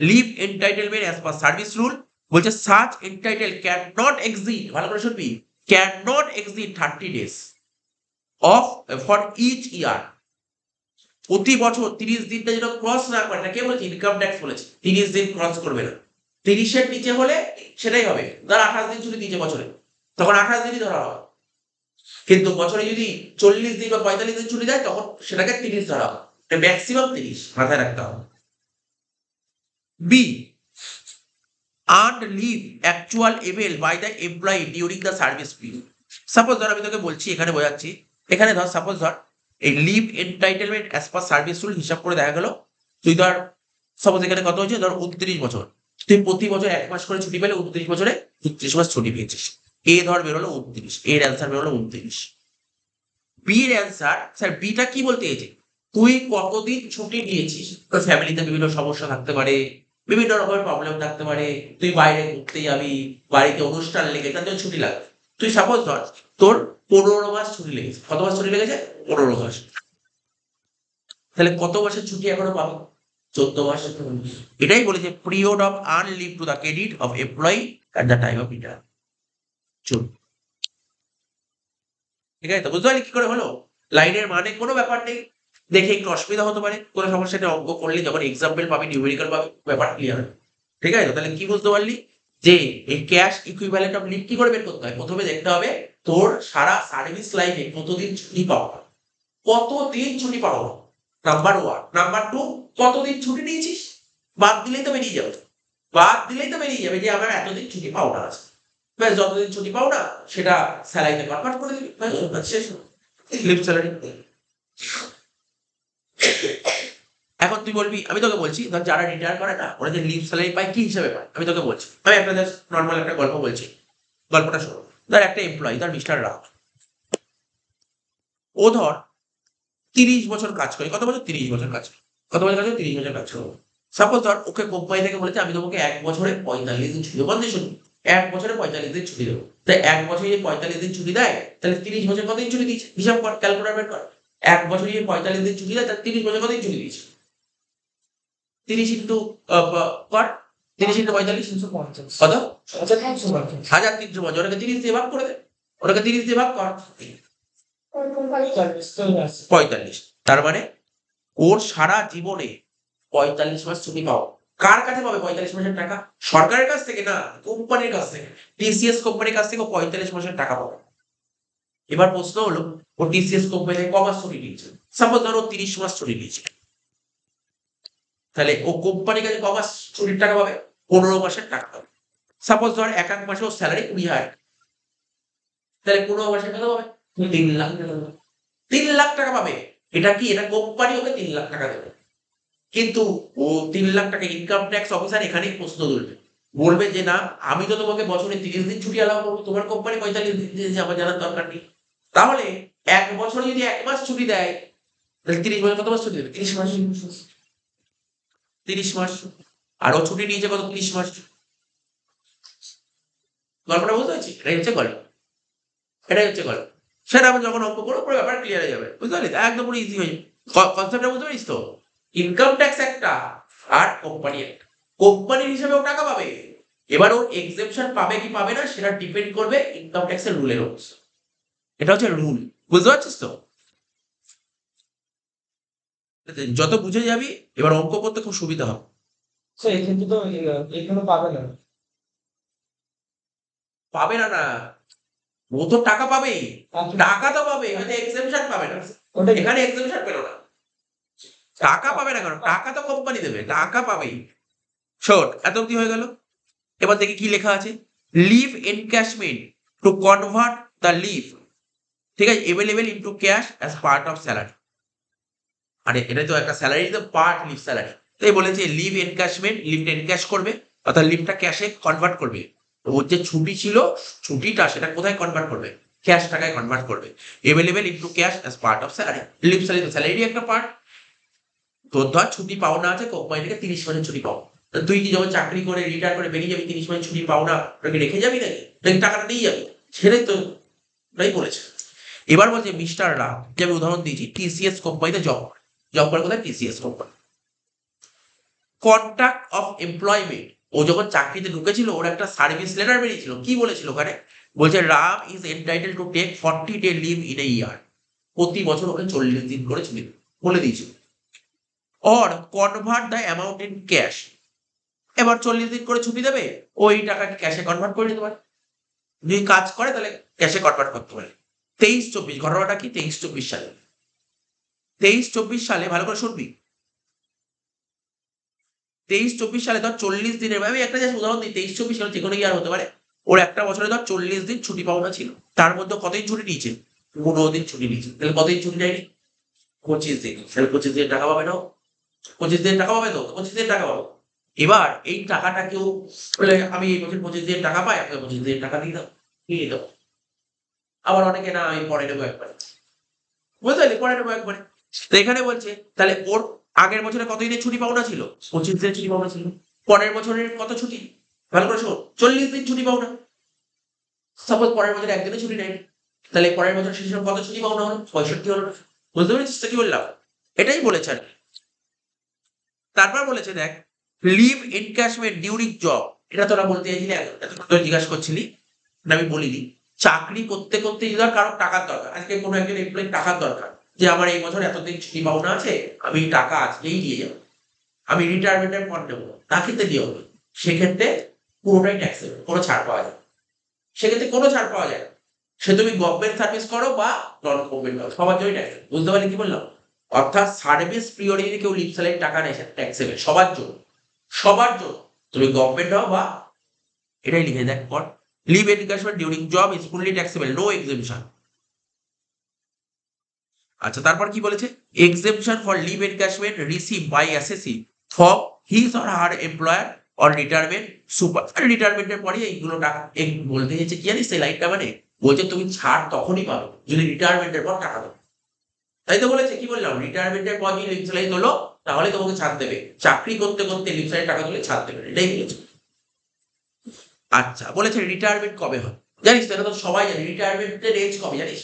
Leave entitlement as per service rule বলছে such entitle can not exceed, ভালো করে শুনবি, can not exceed 30 days of for each year. প্রতি বছর 30 দিনটা যেন ক্রস না করে, এটা কে বলেছে? ইনকাম ট্যাক্স বলেছে 30 দিন ক্রস করবে না। 30-এর নিচে হলে সেটাই হবে, ধর 28 দিন ছুটি দিয়েছে বছরে, তখন 28 দিনই ধরা হবে। কিন্তু বছরে যদি 40 দিন বা 45 দিন ছুটি দেয়, তখন সেটাকে 30 ধরা হবে, ম্যাক্সিমাম 30 মাথায় রাখতে হবে। B, earned leave actual avail by the employee during the service period। Suppose ধর আমি তোকে বলছি, এখানে বোঝাচ্ছি, এখানে ধর সাপোজ ধর এই leave entitlement as per service rule হিসাব করে দেখা গেল, তুই ধর সাপোজ এখানে কত হচ্ছে, ধর 29 বছর, তুই প্রতি বছর 1 মাস করে ছুটি পেলে 29 বছরে 29 মাস ছুটি পেয়েছিস। এ ধর বেরোলো 29, এর অ্যান্সার বেরোলো 29। বি এর অ্যান্সার, স্যার বিটা কি বলতে চাইছে, তুই কতদিন ছুটি নিয়েছিস? তোর ফ্যামিলিতে বিভিন্ন সমস্যা থাকতে পারে, বিভিন্ন রকমের প্রবলেম থাকতে পারে, তুই বাইরে ঘুরতে যাবি, বাড়িতে অনুষ্ঠান লেগে তার জন্য ছুটি লাগবে। তুই সাপোজ ধর তোর 15 মাস ছুটি লেগেছে, কত মাস ছুটি লেগেছে? 15 মাস। তাহলে কত মাসের ছুটি এখনো পাবো? 14 মাস। এটাই বলেছে period of earn leave to the credit of employee at the time of retire. চল, ঠিক আছে তো? বুঝতে পারলি কি করে হলো? লাইনের মানে কোনো ব্যাপার নেই, দেখে একটু অসুবিধা হতে পারে, কোনো সমস্যা নেই, অঙ্ক করলে যখন এক্সাম্পল পাবি, নিউমেরিক্যাল পাবি, ব্যাপার ক্লিয়ার হবে। ঠিক আছে তো? তাহলে কি বুঝতে পারলি যে এই ক্যাশ ইকুইভ্যালেন্ট অফ লিভ কি করে বের করতে হয়? প্রথমে দেখতে হবে তোর সারা সার্ভিস লাইফে কতদিন ছুটি পাওয়া, কতদিন ছুটি পাওয়া, নাম্বার 1। নাম্বার 2, কতদিন ছুটি নিয়েছিস, বাদ দিলেই তো বেরিয়ে যাবে, যে আমার এতদিন ছুটি পাওনা আছে, ব্যাস, যতদিন ছুটি পাও না সেটা স্যালারিতে কনভার্ট করে দিবি, শেষ, লিভ স্যালারি। এখন তুই বলবি, আমি তোকে বলছি, ধর যারা রিটায়ার করে না, ওরা যে লিভ স্যালারি পায় কি হিসাবে পায়, আমি তোকে বলছি, আমি একটা জাস্ট নর্মাল একটা গল্প বলছি, গল্পটা শোনো। ধর একটা এমপ্লয়ি, ধর মিস্টার রাও, ও ধর 30 বছর কাজ করে, কত বছর? 30 বছর কাজ করে। কত বছর কাজ করে? 30 বছর কাজ করে। সাপোজ ধর ওকে কোম্পানি থেকে বলেছে আমি তোমাকে 1 বছরে 45 দিন ছুটি দেবো, কন্ডিশন 1 বছরে 45 দিন ছুটি দেবো। তাই 1 বছরে যদি 45 দিন ছুটি দেয়, তাহলে 30 বছর কতদিন ছুটি দিয়েছে? হিসাব কর, ক্যালকুলেটর বের কর। 1 বছরে যদি 45 দিন ছুটি দেয়, তাহলে 30 বছর কতদিন ছুটি দিয়েছে? 30 ইন্টু কর, 30 ইন্টু 45 কত? 1350। ওটাকে 30 দিয়ে ভাগ করে দে, ওটাকে 30 দিয়ে ভাগ কর, 45। তার মানে ওর সারা জীবনে 45 মাস ছুটি পাও। কার কাছে পাবে 45 মাসের টাকা? সরকারের কাছ থেকে না, কোম্পানির কাছ থেকে। টিসিএস কোম্পানির কাছ থেকে 45 মাসের টাকা পাবে। এবার প্রশ্ন হলো ও টিসিএস কোম্পানি থেকে কমাস ছুটি নিয়েছে? সাপোজ ধরো 30 মাস ছুটি নিয়েছে, তাহলে ও কোম্পানির কাছে কমাস ছুটির টাকা পাবে? 15 মাসের টাকা পাবে। সাপোজ ধর এক মাসে ওর স্যালারি 20,000, তাহলে 15 মাসে কত পাবে? 3 লাখ। 3 লাখ টাকা পাবে। এটা কি? এটা কোম্পানি ওকে 3 লাখ টাকা দেবে। কিন্তু ও 3 লাখ টাকা ইনকাম ট্যাক্স অফিসার এখানেই প্রশ্ন তুলবে, বলবে যে না আমি তো তোমাকে বছরে 30 দিন ছুটি অ্যালাউ করবো, তোমার কোম্পানি 45 দিন দিয়েছে, আমার জানার দরকার নেই। তাহলে 1 বছরে যদি 1 মাস ছুটি দেয়, তাহলে 30 বছর কত মাস ছুটি দেবে? 30 মাস। 30 মাস। আর ও ছুটি নিয়েছে কত? 30 মাস। গল্পটা বুঝতে পারছি? এটাই হচ্ছে গল্প, এটাই হচ্ছে গল্প। সেটা আমি যখন অঙ্ক করবো পুরো ব্যাপার ক্লিয়ার হয়ে যাবে, বুঝতে পারলি? একদম পুরো ইজি হয়ে যাবে। কনসেপ্টটা বুঝতে পারিস তো? ইনকাম ট্যাক্স একটা আর কোম্পানি একটা। কোম্পানির হিসেবে ও টাকা পাবে। এবার ও এক্সেপশন পাবে কি পাবে না সেটা ডিপেন্ড করবে ইনকাম ট্যাক্সের রুলের উপর। এটা হচ্ছে রুল, বুঝতে পারছিস তো? যত বুঝে যাবি এবার অঙ্ক করতে খুব সুবিধা হবে। এক্ষেত্রে তো এখানে পাবে না। পাবে না না, ও তো টাকা পাবে, টাকা তো পাবে, হয়তো এক্সেপশন পাবে না। ওটাই এখানে এক্সেপশন পেল না, টাকা পাবে না, কারণ টাকা তো কোম্পানি দেবে, টাকা পাবেই। শোন, এত অব্দি হয়ে গেল। এবার দেখি কি লেখা আছে। Leave encashment to convert the leave, ঠিক আছে, available into cash as part of salary. আরে এটা তো একটা স্যালারি, তো পার্ট লিভ স্যালারি। তাই বলেছে লিভ এনক্যাশমেন্ট, লিভটা এনক্যাশ করবে, অর্থাৎ লিভটা ক্যাশে কনভার্ট করবে। ওর যে ছুটি ছিল, ছুটিটা সেটা কোথায় কনভার্ট করবে? ক্যাশ টাকায় কনভার্ট করবে। Available into cash as part of salary. Leave salary তো স্যালারি একটা পার্ট। তোর ধর ছুটি পাওনা আছে কোম্পানি থেকে 30 মাসের ছুটি পাও, তুই কি যখন চাকরি করে রিটায়ার করে বেরিয়ে যাবি 30 মাসের ছুটি পাওনা ওটাকে রেখে যাবি নাকি? নাকি টাকাটা নিয়ে যাবি? সেটাই তো ওটাই বলেছে। এবার বলছে মিস্টার রাম, যে আমি উদাহরণ দিয়েছি, টিসিএস কোম্পানিতে জব জব করে কোথায়? TCS company. Contract of employment, ও যখন চাকরিতে ঢুকেছিল ওর একটা সার্ভিস লেটার বেরিয়েছিল, কি বলেছিল ওখানে? বলছে Ram is entitle to take 40 day leave in a year. প্রতি বছর ওকে 40 দিন করে ছুটি বলে দিয়েছিল। Or convert the amount in cash, এবার 40 দিন করে ছুটি দেবে, ওই টাকাকে ক্যাশে কনভার্ট করে দিতে পারে। যদি কাজ করে তাহলে ক্যাশে কনভার্ট করতে পারে। 23-24 ঘটনাটা কি? 23-24 সালে, 23-24 সালে ভালো করে শুনবি। 23-24 সালে ধর 40 দিনের, আমি একটা জাস্ট উদাহরণ দিই, 23-24 সালে যে কোনো ইয়ার হতে পারে। ওর একটা বছরে ধর 40 দিন ছুটি পাওনা ছিল, তার মধ্যে কতদিন ছুটি নিয়েছে? 15 দিন ছুটি নিয়েছে, তাহলে কতদিন ছুটি নেয়নি? 25 দিন। তাহলে 25 দিনের টাকা পাবে না? 25 দিনের টাকা পাবে তো? 25 দিনের টাকা পাবে। এবার এই টাকাটা কেউ বলে আমি এই বছর 25 দিনের টাকা পাই, আপনাকে 25 দিনের টাকা দিয়ে দাও, দিয়ে দাও। আবার অনেকে না আমি পরে নেবো একবারে, বুঝতে পারলি? পরে নেবো একবারে। তো এখানে বলছে তাহলে ওর আগের বছরে কত দিনের ছুটি পাওনা ছিল? 25 দিনের ছুটি পাওনা ছিল। পরের বছরের কত ছুটি? ভালো করে শোন, 40 দিন ছুটি পাওনা। সাপোজ পরের বছর একদিনও ছুটি নেয়নি, তাহলে পরের বছর শেষে কত ছুটি পাওনা হলো? 65 হলো না? বুঝতে পেরেছিস তো কি বললাম? এটাই বলেছে আর কি। তারপর বলেছে দেখ, লিভ এনক্যাশমেন্ট ডিউরিং জব, এটা তোরা বলতে চাইছিলি, এতক্ষণ জিজ্ঞাসা করছিলি না, আমি বলিনি। চাকরি করতে করতে যদি ধর কারোর টাকার দরকার, আজকে কোনো একজন এমপ্লয়ি টাকার দরকার, যে আমার এই বছর এতদিন ছুটি পাওনা আছে, আমি টাকা আজকেই দিয়ে যাবো, আমি রিটায়ারমেন্টের পর নেবো, তা ক্ষেত্রে দিয়ে হবে। সেক্ষেত্রে পুরোটাই ট্যাক্সেবল, কোনো ছাড় পাওয়া যায় না। সেক্ষেত্রে কোনো ছাড় পাওয়া যায় না, সে তুমি গভর্নমেন্ট সার্ভিস করো বা নন গভর্নমেন্ট করো, সবার জন্য ট্যাক্সেবল। বুঝতে পারলি কি বললাম? অর্থাৎ সার্ভিস পিরিয়ডে যদি কেউ লিভ স্যালারির টাকা নেয় সেটা ট্যাক্সেবল সবার জন্য, সবার জন্য। তুমি গভর্নমেন্ট হও বা, এটাই লিখে দেখ পর, leave encashment during job is fully taxable, no exemption. আচ্ছা তারপর কি বলেছে? Exemption for leave encashment receive by assessee for his or her employer or retirement super. রিটায়ারমেন্টের পরে এইগুলো টাকা বলতে চাইছে কি জানিস সেই লাইনটা? মানে বলছে তুমি ছাড় তখনই পাবে যদি রিটায়ারমেন্টের পর টাকা দাও। তাই তো বলেছে, কি বললাম, রিটায়ারমেন্টের পর যদি লিভ স্যালারি তোলো তাহলে তোমাকে ছাড় দেবে, চাকরি করতে করতে লিভ স্যালারি টাকা তুলে ছাড় দেবে, এটাই বলেছে। আচ্ছা, বলেছে রিটায়ারমেন্ট কবে হয়, জানিস তো, এটা তো সবাই জানি, রিটায়ারমেন্টের এজ কবে জানিস,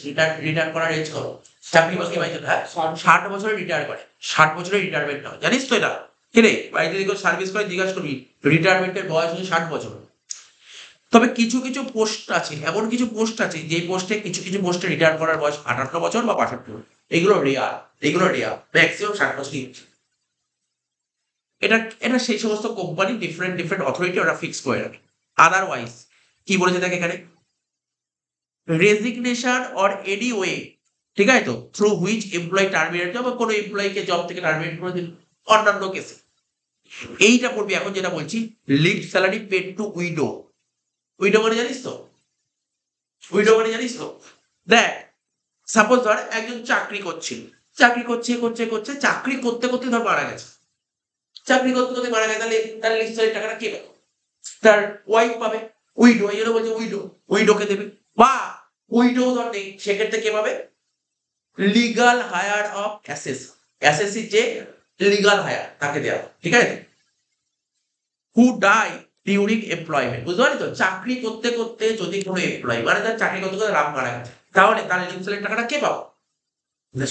রিটায়ার করার এজ কবে, চাকরি বাকরি বাড়িতে, হ্যাঁ, 60 বছরে রিটায়ার করে, 60 বছরে রিটায়ারমেন্ট হয়, জানিস তো এটা, কি রে, বাড়িতে যদি সার্ভিস করে জিজ্ঞাসা করবি, রিটায়ারমেন্টের বয়স হচ্ছে 60 বছর। তবে কিছু কিছু পোস্ট আছে, এমন কিছু পোস্ট আছে যে পোস্টে কিছু কিছু পোস্টে রিটায়ার করার বয়স 58 বছর বা 62 বছর, এগুলো রেয়ার, ম্যাক্সিমাম 60 বছরই। এটা এটা সেই সমস্ত কোম্পানি, ডিফারেন্ট ডিফারেন্ট অথরিটি ওরা ফিক্স করে রাখে। আদারওয়াইজ কি বলেছে দেখ এখানে, রেজিগনেশন অর এনি ওয়ে, ঠিক আছে তো, থ্রু হুইচ এমপ্লয় টার্মিনেট, যখন কোনো এমপ্লয়কে জব থেকে টার্মিনেট করে দিল, অন্যান্য কেসে এইটা পড়বি। এখন যেটা বলছি, leave salary paid to widow. Widow মানে জানিস তো, দেখ, সাপোজ ধর একজন চাকরি করছিল, চাকরি করছে, চাকরি করতে করতে ধর মারা গেছে, তাহলে তার লিভ স্যালারি টাকাটা কে পাবে, তার ওয়াইফ পাবে, উইডো, এই জন্য বলছে উইডোকে দেবে। বা উইডো ধর নেই, সেক্ষেত্রে কে পাবে, লিগাল হায়ার অফ অ্যাসেসি, যে লিগাল হায়ার তাকে দেওয়া, ঠিক আছে। হু ডাই ডিউরিং এমপ্লয়মেন্ট, বুঝতে পারলি তো, চাকরি করতে করতে যদি কোনো এমপ্লয়ি, মানে তার চাকরি করতে করতে রাম মারা গেছে, তাহলে তার লিভ স্যালারি টাকাটা কে পাবে।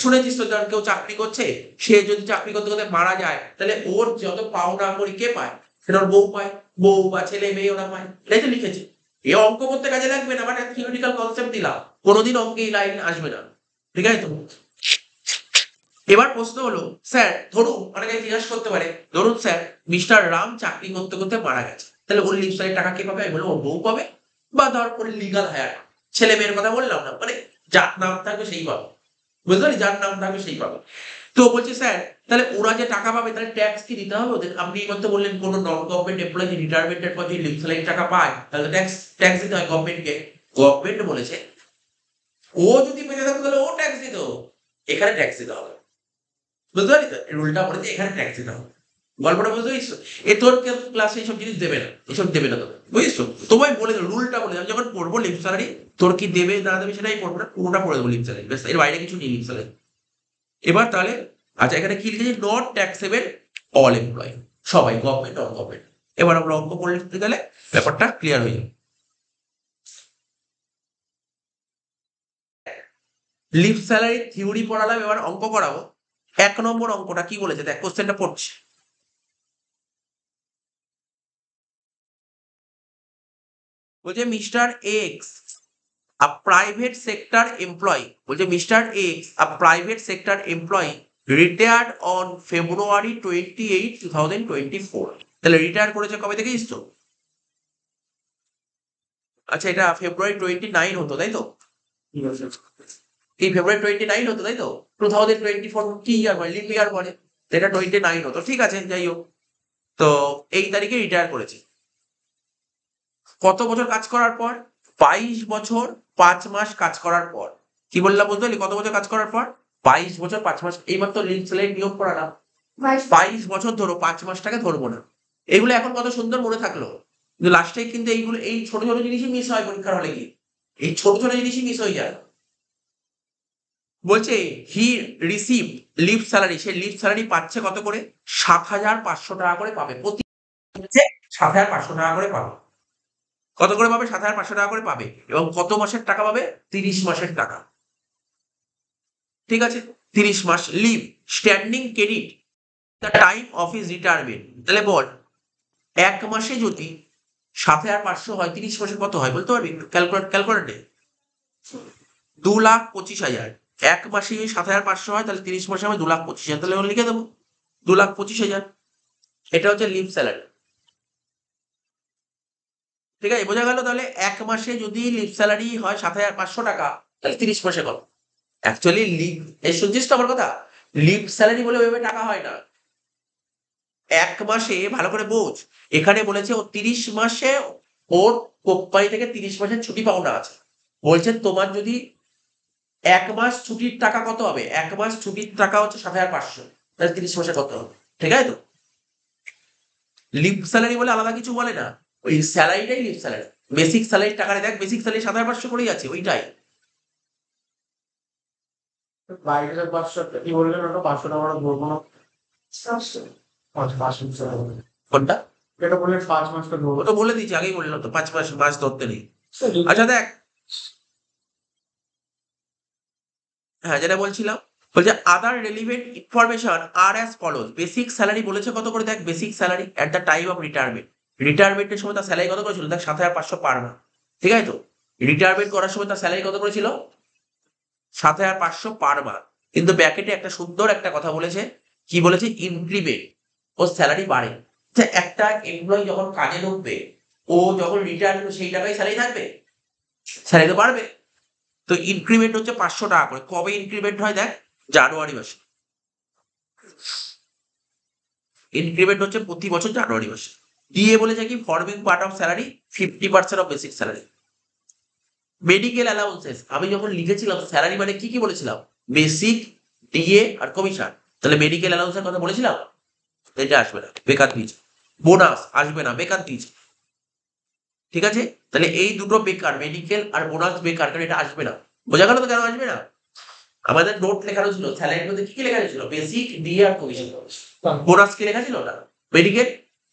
শুনেছিস তো, যার কেউ চাকরি করছে, সে যদি চাকরি করতে করতে মারা যায়, তাহলে ওর যত পাওনা করি কে পায়, সেটা ওর বউ পায়, বউ বা ছেলে মেয়ে ওরা পায়, এটাই তো লিখেছে। এ অঙ্ক করতে কাজে লাগবে না, মানে থিওরিটিক্যাল কনসেপ্ট দিলাম, কোনোদিন অঙ্কে এই লাইন আসবে না, ঠিক আছে তো। এবার প্রশ্ন হলো, স্যার ধরুন, অনেকে জিজ্ঞাসা করতে পারে, ধরুন স্যার মিস্টার রাম চাকরি করতে করতে মারা গেছে, তাহলে ওর লিভ স্যালারি টাকা কে পাবে, আমি বলবো ওর বউ পাবে, বা ধর ওর লিগাল হায়ার, ছেলে মেয়ের কথা বললাম না, মানে যার নাম থাকবে সেই পাবে, বুঝতে পারি, যার নাম থাকবে সেই পাবে। তো বলছি স্যার, তাহলে ওরা যে টাকা পাবে তাহলে ট্যাক্স কি দিতে হবে ওদের, আপনি এই মধ্যে বললেন কোন নন গভর্নমেন্ট এমপ্লয়ি রিটায়ারমেন্টের পর যদি লিভ স্যালারি টাকা পায় তাহলে ট্যাক্স ট্যাক্স দিতে হয় গভর্নমেন্টকে। গভর্নমেন্ট বলেছে ও যদি বেঁচে থাকতো তাহলে ও ট্যাক্স দিত, এখানে ট্যাক্স দিতে হবে, বুঝতে পারি তো, রুলটা বলেছে এখানে ট্যাক্স দিতে হবে। গল্পটা বুঝতে পারছো, এ তোর ক্লাসে এইসব জিনিস দেবে না, এসব দেবে না তোকে, বুঝছো, তোমায় বলে দেবো রুলটা, বলে আমি যখন পড়বো লিভ স্যালারি, তোর কি দেবে না দেবে সেটাই পড়বো না, পুরোটা পড়ে দেবো লিভ স্যালারি, বেশ, এর বাইরে কিছু নেই লিভ স্যালারি। এবার তাহলে, আচ্ছা এখানে কি লিখেছে, নট ট্যাক্সেবল অল এমপ্লয়ি, সবাই গভর্নমেন্ট নন গভর্নমেন্ট। এবার আমরা অঙ্ক করে লিখতে গেলে ব্যাপারটা ক্লিয়ার হয়ে যাবে। লিভ স্যালারি থিওরি পড়ালাম, এবার অঙ্ক করাবো। 1 নম্বর অঙ্কটা কি বলেছে দেখ, কোশ্চেনটা পড়ছি, বলছে mister x a private sector employee, বলছে mister x a private sector employee retired on February 28, 2024, তাহলে রিটায়ার করেছে কবে থেকে জানিস তো, আচ্ছা এটা February 29 হতো তাই তো, এই February 29 হতো তাই তো, 2024 কি ইয়ার মানে, লিপ ইয়ার মানে, এটা 29 হতো, ঠিক আছে যাই হোক। তো এই তারিখে রিটায়ার করেছে, কত বছর কাজ করার পর, 22 বছর 5 মাস কাজ করার পর। কি বললাম বুঝতে পারলি, কত বছর কাজ করার পর, 22 বছর 5 মাস, এইবার তো লিভ স্যালারি নিয়োগ করালাম, 22 বছর ধরো, 5 মাসটাকে ধরবো না। এগুলো এখন কত সুন্দর মনে থাকলো, কিন্তু লাস্টে কিন্তু এইগুলো, এই ছোট ছোট জিনিসই মিস হয় পরীক্ষার হলে গিয়ে, এই ছোট ছোট জিনিসই মিস হয়ে যায়। বলছে হি রিসিভ লিভ স্যালারি, সে লিভ স্যালারি পাচ্ছে কত করে, 7,500 টাকা করে পাবে, প্রতি 7,500 টাকা করে পাবে, কত করে পাবে, 7,500 টাকা করে পাবে, এবং কত মাসের টাকা পাবে, 30 মাসের টাকা, ঠিক আছে, 30 মাস। Leave standing credit the time of his retirement, তাহলে বল 1 মাসে যদি 7,500 হয়, 30 মাসে কত হয় বলতে পারবি, ক্যালকুলেটে, 2,25,000, 1 মাসে যদি 7,500 হয় তাহলে 30 মাসে হবে 2,25,000, তাহলে ওর লিখে দেবো 2,25,000, এটা হচ্ছে লিভ স্যালারি, ঠিক আছে, বোঝা গেল। তাহলে 1 মাসে যদি লিভ স্যালারি হয় 7,500 টাকা, তাহলে 30 মাসে কত, অ্যাকচুয়ালি লিভ, এই শুনছিস তো আমার কথা, লিভ স্যালারি বলে ওইভাবে টাকা হয় না, 1 মাসে ভালো করে বোঝ, এখানে বলেছে ও 30 মাসে ওর কোম্পানি থেকে 30 মাসের ছুটি পাওনা আছে, বলছেন তোমার যদি 1 মাস ছুটির টাকা কত হবে, 1 মাস ছুটির টাকা হচ্ছে 7,500, তাহলে 30 মাসে কত হবে, ঠিক আছে তো। লিভ স্যালারি বলে আলাদা কিছু বলে না, ওই স্যালারিটাই লিভ স্যালারি, বেসিক স্যালারির টাকাটা দেখ, বেসিক স্যালারি 7,500 করেই আছে, ওইটাই। বাইরে 500 কি বললেন ওটা 500 টাকা আমরা ধরবো না। 5 মাস কোনটা? এটা বললেন 5 মাসটা ধরবো। ওটা বলে দিয়েছি, আগেই বললাম তো, 5 মাস মাস ধরতে নেই। স্যার আচ্ছা দেখ, হ্যাঁ যেটা বলছিলাম, বলছে আদার রেলিভেন্ট ইনফরমেশন আর অ্যাজ ফলোজ। বেসিক স্যালারি বলেছে কত করে, দেখ basic salary at the time of retirement. রিটায়ারমেন্টের সময় তার স্যালারি কত করেছিল, দেখ 7,500 পার মান্থ। ঠিক আছে তো, রিটায়ারমেন্ট করার সময় তার স্যালারি কত করেছিল, 7,500 পার মান্থ। কিন্তু ব্যাকেটে একটা সুন্দর একটা কথা বলেছে, কি বলেছে, ইনক্রিমেন্ট, ও স্যালারি বাড়ে। যে একটা এমপ্লয়ি যখন কাজে ঢুকবে, ও যখন রিটায়ার করবে সেই টাকায় স্যালারি থাকবে, স্যালারি তো বাড়বে। তো ইনক্রিমেন্ট হচ্ছে 500 টাকা করে। কবে ইনক্রিমেন্ট হয় দেখ, জানুয়ারি মাসে। ইনক্রিমেন্ট হচ্ছে প্রতি বছর জানুয়ারি মাসে। দিয়ে বলেছে কি, forming part of salary 50% of basic salary. Medical allowances, আমি যখন লিখেছিলাম স্যালারি মানে কি কি বলেছিলাম, বেসিক, ডিএ আর কমিশন। তাহলে মেডিকেল অ্যালাউন্সের কথা বলেছিলাম, এটা আসবে না, বেকার দিয়েছে। বোনাস আসবে না, বেকার দিয়েছে। ঠিক আছে, তাহলে এই দুটো বেকার, মেডিকেল আর বোনাস বেকার, কারণ এটা আসবে না। বোঝা গেল তো কেন আসবে না? আমাদের নোট লেখানো ছিল, স্যালারির মধ্যে কি কি লেখা ছিল, বেসিক, ডিএ আর কমিশন। বোনাস কি লেখা ছিল ওটা, মেডিকেল,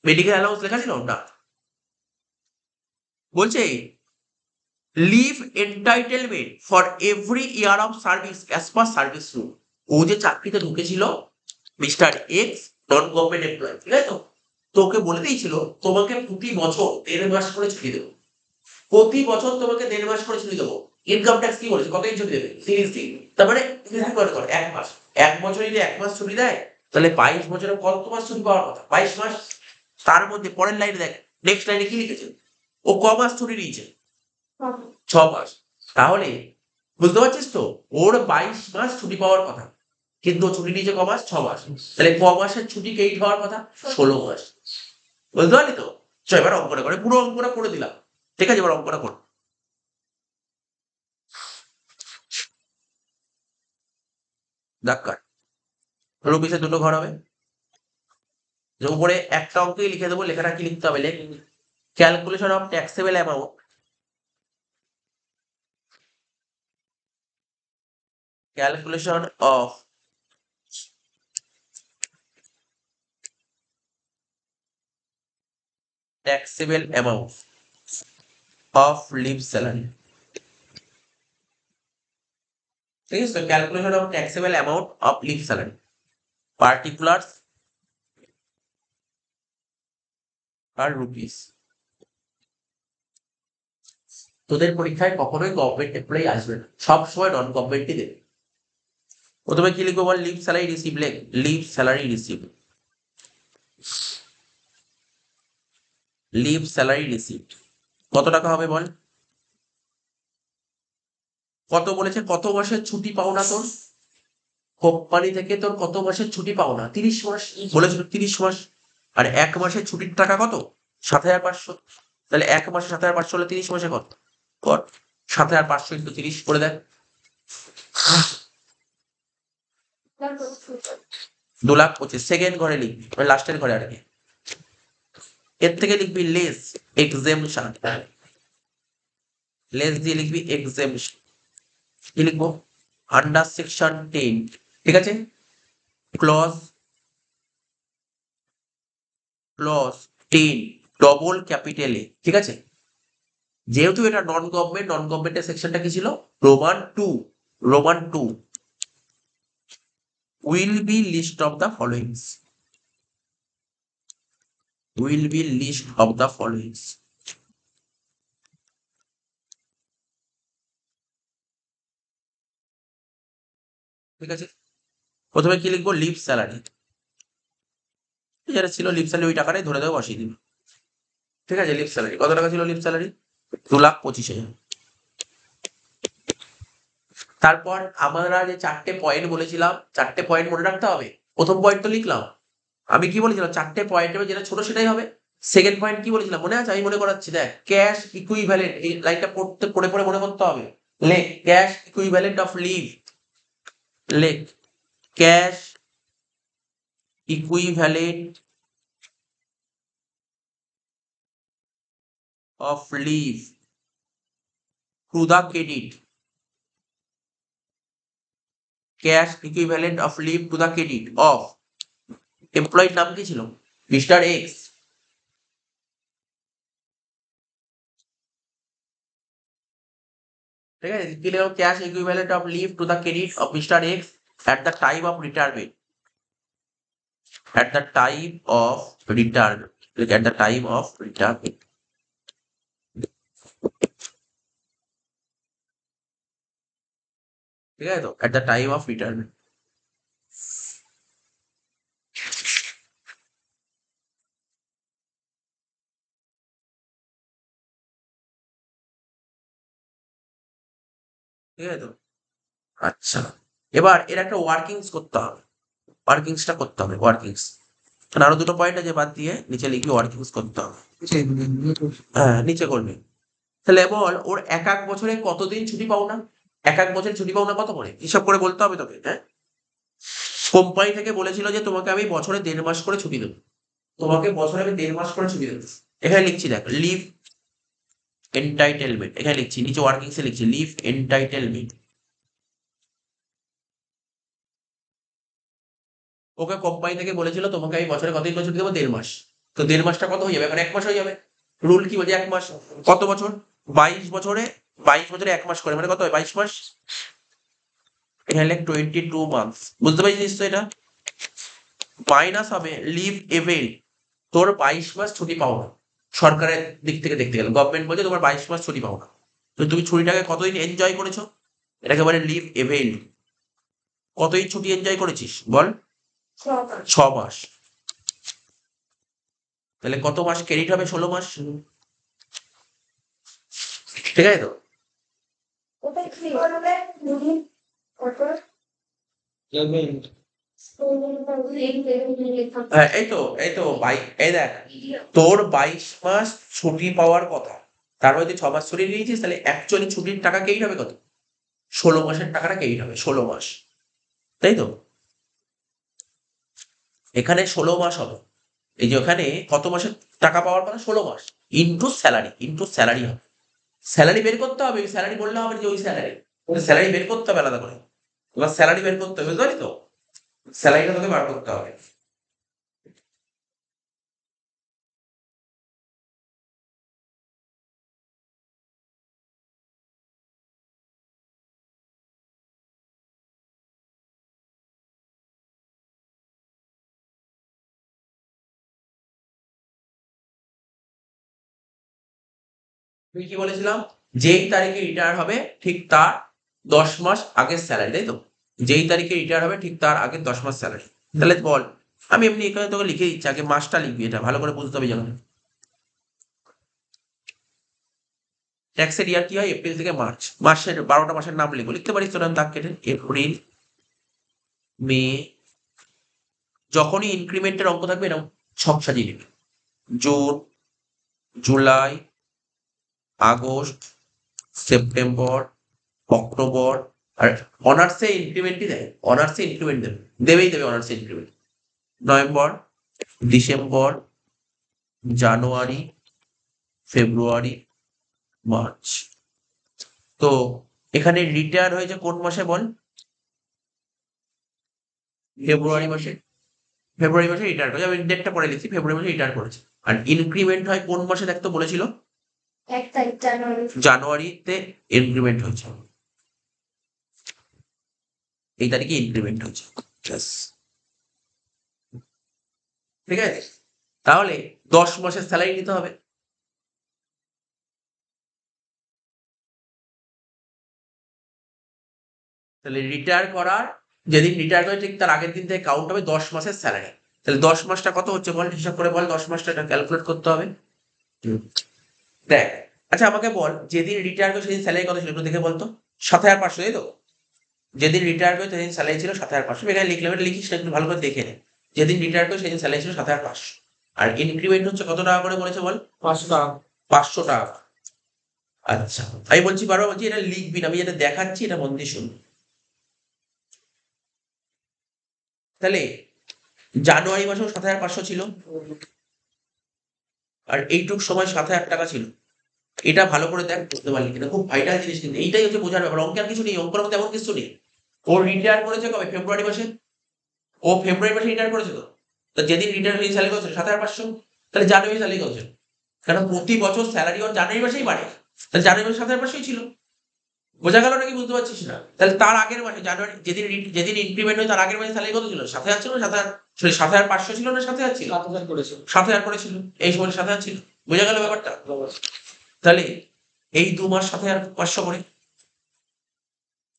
মেডিকেল অ্যালাউন্স লেখা ছিল ওটা। বলছে leave entitlement for every year of service as per service rule. ও যে চাকরিতে ঢুকেছিল, mister X, non government employee, ঠিক আছে তো, তোকে বলে দিয়েছিল তোমাকে প্রতি বছর 1.5 মাস করে ছুটি দেবো। প্রতি বছর তোমাকে 1.5 মাস করে ছুটি দেবো। ইনকাম ট্যাক্স কি বলেছে, কতদিন ছুটি দেবে, 30 দিন। তার মানে কর 1 মাস। 1 বছর যদি 1 মাস ছুটি দেয়, তাহলে 22 বছরে কত মাস ছুটি পাওয়ার কথা, 22 মাস। তার মধ্যে পরের লাইনে দেখ, নেক্সট লাইনে কি লিখেছে, ও ক মাস ছুটি নিয়েছে, 6 মাস। তাহলে বুঝতে পারছিস তো, ওর 22 মাস ছুটি পাওয়ার কথা, কিন্তু ও ছুটি নিয়েছে ক মাস, 6 মাস। তাহলে ক মাসের ছুটি কেই হওয়ার কথা, 16 মাস। বুঝতে পারলি তো? চল এবার অঙ্কটা করে, পুরো অঙ্কটা করে দিলাম। ঠিক আছে, এবার অঙ্কটা কর। দাগ কাট। রুপিসের দুটো ঘর হবে। যে উপরে একটা অঙ্কেই লিখে দেবো, লেখাটা কি লিখতে হবে, লেখ calculation of taxable amount, calculation of taxable amount of leave salary. ঠিক আছে, calculation of taxable amount of leave salary, particulars আর রুপিস। তোদের পরীক্ষায় কখনোই গভর্নমেন্ট এমপ্লয়ি আসবে না, সবসময় নন গভর্নমেন্টই দেবে। প্রথমে কি লিখবো বল, লিভ স্যালারি রিসিভ, লেখ leave salary receive, leave salary receive কত টাকা হবে বল, কত বলেছে, কত মাসের ছুটি পাও না তোর কোম্পানি থেকে, তোর কত মাসের ছুটি পাও না, 30 মাস বলেছিল, 30 মাস। আর 1 মাসের ছুটির টাকা কত, 7,500। তাহলে 1 মাসে 7,500 হলে 30 মাসে কত, কর 7,500 ইন্টু 30 করে দেখ, 2,25,000। সেকেন্ড ঘরে লিখবি, মানে লাস্টের ঘরে আর কি। এর থেকে লিখবি লেস এক্সেমশন, লেস দিয়ে লিখবি এক্সেমশন। কি লিখবো, আন্ডার সেকশন 10, ঠিক আছে, ক্লজ ক্লজ 10 ডবল ক্যাপিটালে, ঠিক আছে। যেহেতু এটা নন গভর্নমেন্ট, নন গভর্নমেন্টের সেকশনটা কি ছিল, Roman 2, Roman 2 will be list of the followings, will be list of the followings. ঠিক আছে, প্রথমে কি লিখবো, লিভ স্যালারি, যেটা ছিল লিভ স্যালারি, ওই টাকাটাই ধরে দেবো, বসিয়ে দিন। ঠিক আছে, লিভ স্যালারি কত টাকা ছিল, লিভ স্যালারি 2,25,000। তারপর আমরা যে 4টে পয়েন্ট বলেছিলাম, 4টে পয়েন্ট মনে রাখতে হবে। প্রথম পয়েন্ট তো লিখলাম, আমি কি বলেছিলাম, 4টে পয়েন্টের যেটা ছোট সেটাই হবে। সেকেন্ড পয়েন্ট কি বলেছিলাম মনে আছে, আমি মনে করাচ্ছি, দেখ ক্যাশ ইকুইভ্যালেন্ট, এই লাইনটা পড়তে পড়ে পড়ে মনে করতে হবে। লেখ ক্যাশ ইকুইভ্যালেন্ট অফ লিভ, লেখ cash equivalent of leave to the credit, cash equivalent of leave to the credit of এমপ্লয়ির নাম কি ছিল? Mister X. ঠিক আছে, কি লিখলাম? Cash equivalent of leave to the credit of mister X at the time of retirement. At the time of retirement. At the time of retirement. ঠিক আছে তো? At the time of retirement. ঠিক আছে তো? আচ্ছা, এবার এর একটা ওয়ার্কিংস করতে হবে। ওয়ার্কিংসটা করতে হবে, ওয়ার্কিংস। আরো দুটো পয়েন্ট আছে, বাদ দিয়ে নিচে লিখবি ওয়ার্কিংস করতে হবে। হ্যাঁ, নিচে করবি। তাহলে বল, ওর এক এক বছরে কতদিন ছুটি পাও না? এক এক বছর ছুটি পাও না কত করে? হিসাব করে বলতে হবে তোকে। হ্যাঁ, কোম্পানি থেকে বলেছিল যে তোমাকে আমি বছরে 1.5 মাস করে ছুটি দেবো। তোমাকে বছরে আমি 1.5 মাস করে ছুটি দেবো। এখানে লিখছি দেখ, লিভ এন্টাইটেলমেন্ট। এখানে লিখছি, নিচে ওয়ার্কিংসে লিখছি লিভ এন্টাইটেলমেন্ট। ওকে কোম্পানি থেকে বলেছিল তোমাকে আমি বছরে কতদিন করে ছুটি দেবো? 1.5 মাস। তো 1.5 মাসটা কত হয়ে যাবে? এখন 1 মাস হয়ে যাবে। রুল কি বলছে? 1 মাস। কত বছর? 22 বছরে 22 বছরে 1 মাস করে, মানে কত হয়? 22 মাস। এখানে লেখ 22 মান্থস। বুঝতে পারছিস তো? এটা মাইনাস হবে লিভ এভেল। তোর 22 মাস ছুটি পাও না সরকারের দিক থেকে দেখতে গেলে। গভর্নমেন্ট বলছে তোমার 22 মাস ছুটি পাও না। তো তুমি ছুটিটাকে কতদিন এনজয় করেছো? এটাকে বলে লিভ এভেল। কতদিন ছুটি এনজয় করেছিস বল? 6 মাস। তাহলে কত মাস ক্রেডিট হবে? 16 মাস। ঠিক আছে তো? হ্যাঁ, এই তো এই দেখ, তোর 22 মাস ছুটি পাওয়ার কথা। তার মধ্যে 6 মাস ছুটি নিয়েছিস, তাহলে অ্যাকচুয়ালি ছুটির টাকা ক্রেডিট হবে কত? 16 মাসের টাকাটা ক্রেডিট হবে। 16 মাস, তাই তো? এখানে 16 মাস হবে। এই যে ওখানে কত মাসের টাকা পাওয়ার কথা? 16 মাস ইন্টু স্যালারি, ইন্টু স্যালারি হবে। স্যালারি বের করতে হবে। স্যালারি বললে হবে যে ওই স্যালারি, স্যালারি বের করতে হবে আলাদা করে। এবার স্যালারি বের করতে হবে, বুঝতে পারি তো? স্যালারিটা তোকে বার করতে হবে। তুই কি বলেছিলাম? যেই তারিখে রিটায়ার হবে ঠিক তার 10 মাস আগের স্যালারি, তাই তো? যেই তারিখে রিটায়ার হবে ঠিক তার আগের 10 মাস স্যালারি। তাহলে বল, আমি এমনি এখানে তোকে লিখে দিচ্ছি, আগে মাসটা লিখবি, এটা ভালো করে বুঝতে হবে যেন। ট্যাক্সের ইয়ার কি হয়? এপ্রিল থেকে মার্চ। মাসের 12টা মাসের নাম লিখবো, লিখতে পারিস তো? নাম দাগ কেটে এপ্রিল, মে। যখনই ইনক্রিমেন্টের অঙ্ক থাকবে এরকম ছক সাজিয়ে নিবি। June, July, August, September, October. আর অনার্সে ইনক্রিমেন্টই দেয়, অনার্সে ইনক্রিমেন্ট দেবে, দেবে অনার্সে increment. November, December, January, February, March. তো এখানে রিটায়ার হয়েছে কোন মাসে বল? ফেব্রুয়ারি মাসে। ফেব্রুয়ারি মাসে রিটায়ার করেছে, আমি ডেটটা পরে লিখছি, ফেব্রুয়ারি মাসে রিটায়ার করেছে। আর ইনক্রিমেন্ট হয় কোন মাসে দেখতো বলেছিল? 1 তারিখ জানুয়ারি। জানুয়ারিতে ইনক্রিমেন্ট হয়েছে, এই তারিখে ইনক্রিমেন্ট হয়েছে। Yes. ঠিক আছে, তাহলে 10 মাসের স্যালারি নিতে হবে। তাহলে রিটায়ার করার যেদিন রিটায়ার করে ঠিক তার আগের দিন থেকে কাউন্ট হবে 10 মাসের স্যালারি। তাহলে 10 মাসটা কত হচ্ছে বল? হিসাব করে বল, 10 মাসটা এটা ক্যালকুলেট করতে হবে। দেখ, আচ্ছা আমাকে বল, যেদিন রিটায়ার করে সেদিন স্যালারি কত ছিল একটু দেখে বলতো? 7,500, তাই তো? যেদিন রিটায়ার করে সেদিন স্যালারি ছিল 7,500। এখানে লিখলাম, এটা লিখিস না, একটু ভালো করে দেখে নে। যেদিন রিটায়ার করে সেদিন স্যালারি ছিল 7,500। আর ইনক্রিমেন্ট হচ্ছে কত টাকা করে বলেছে বল? 500 টাকা। 500 টাকা। আচ্ছা, আমি বলছি বারবার বলছি, এটা লিখবি না, আমি যেটা দেখাচ্ছি এটা মন দিয়ে শুন। তাহলে জানুয়ারি মাসেও 7,500 ছিল, আর এইটুক সময় 7,000 টাকা ছিল। এটা ভালো করে দেখ, বুঝতে পারলি কিনা? খুব ভাইটাল জিনিস, কিন্তু এইটাই হচ্ছে বোঝার ব্যাপার। অঙ্কে আর কিছু নেই, অঙ্কের মধ্যে এমন কিছু নেই। ও রিটায়ার করেছে কবে? ফেব্রুয়ারি মাসে। ও ফেব্রুয়ারি মাসে রিটায়ার করেছে তো। তা যেদিন রিটায়ার হয়ে স্যালারি করেছে 7,500, তাহলে জানুয়ারি স্যালারি করেছে। কারণ প্রতি বছর স্যালারি ওর জানুয়ারি মাসেই বাড়ে, তাহলে জানুয়ারি মাসে 7,500 ছিল। বোঝা গেল নাকি বুঝতে পারছিস না? তাহলে তার আগের মাসে জানুয়ারি যেদিন ইনক্রিমেন্ট হয় তার আগের মাসে স্যালারি কত ছিল? 7,000 ছিল না 7,000, সরি 7,500 ছিল না 7,000 ছিল? 7,000 করেছে। 7,000 করেছিল, এই সময় 7,000 ছিল। বোঝা গেল ব্যাপারটা? তাহলে এই 2 মাস 7,500 করে।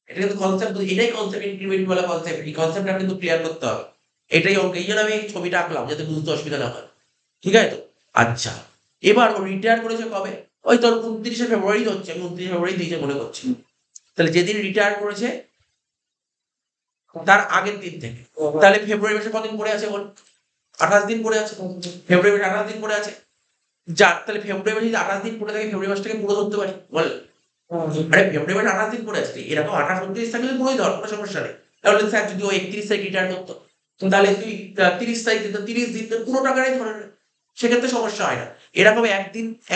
এটা কিন্তু কনসেপ্ট, এটাই কনসেপ্ট, ইনক্রিমেন্ট বলা কনসেপ্ট। এই কনসেপ্টটা কিন্তু ক্লিয়ার করতে হবে। এটাই অঙ্ক, এই জন্য আমি এই ছবিটা আঁকলাম যাতে বুঝতে অসুবিধা না হয়। ঠিক আছে তো? আচ্ছা, এবার ও রিটায়ার করেছে কবে? ওই তোর 29শে ফেব্রুয়ারি হচ্ছে, আমি 29শে ফেব্রুয়ারি দিয়েছে মনে করছি। তাহলে যেদিন রিটায়ার করেছে তার আগের দিন থেকে, তাহলে ফেব্রুয়ারি মাসে কদিন পড়ে আছে বল? 28 দিন পড়ে আছে। ফেব্রুয়ারি মাসে 28 দিন পড়ে আছে। যার তাহলে ফেব্রুয়ারি মাসে যদি 28 দিন পড়ে থাকে, ফেব্রুয়ারি মাসটাকে পুরো ধরতে পারি বল? আরে ফেব্রুয়ারি মাসে 28 দিন পড়ে আছে, এরকম 28 29 থাকলে পুরোই ধর, কোনো সমস্যা নেই। তাহলে স্যার যদি ও 31 তারিখ রিটায়ার করতো, তাহলে তুই 30 তারিখ দিত, 30 দিন পুরো টাকাটাই ধরে নে। সেক্ষেত্রে সমস্যা হয় না। এরকম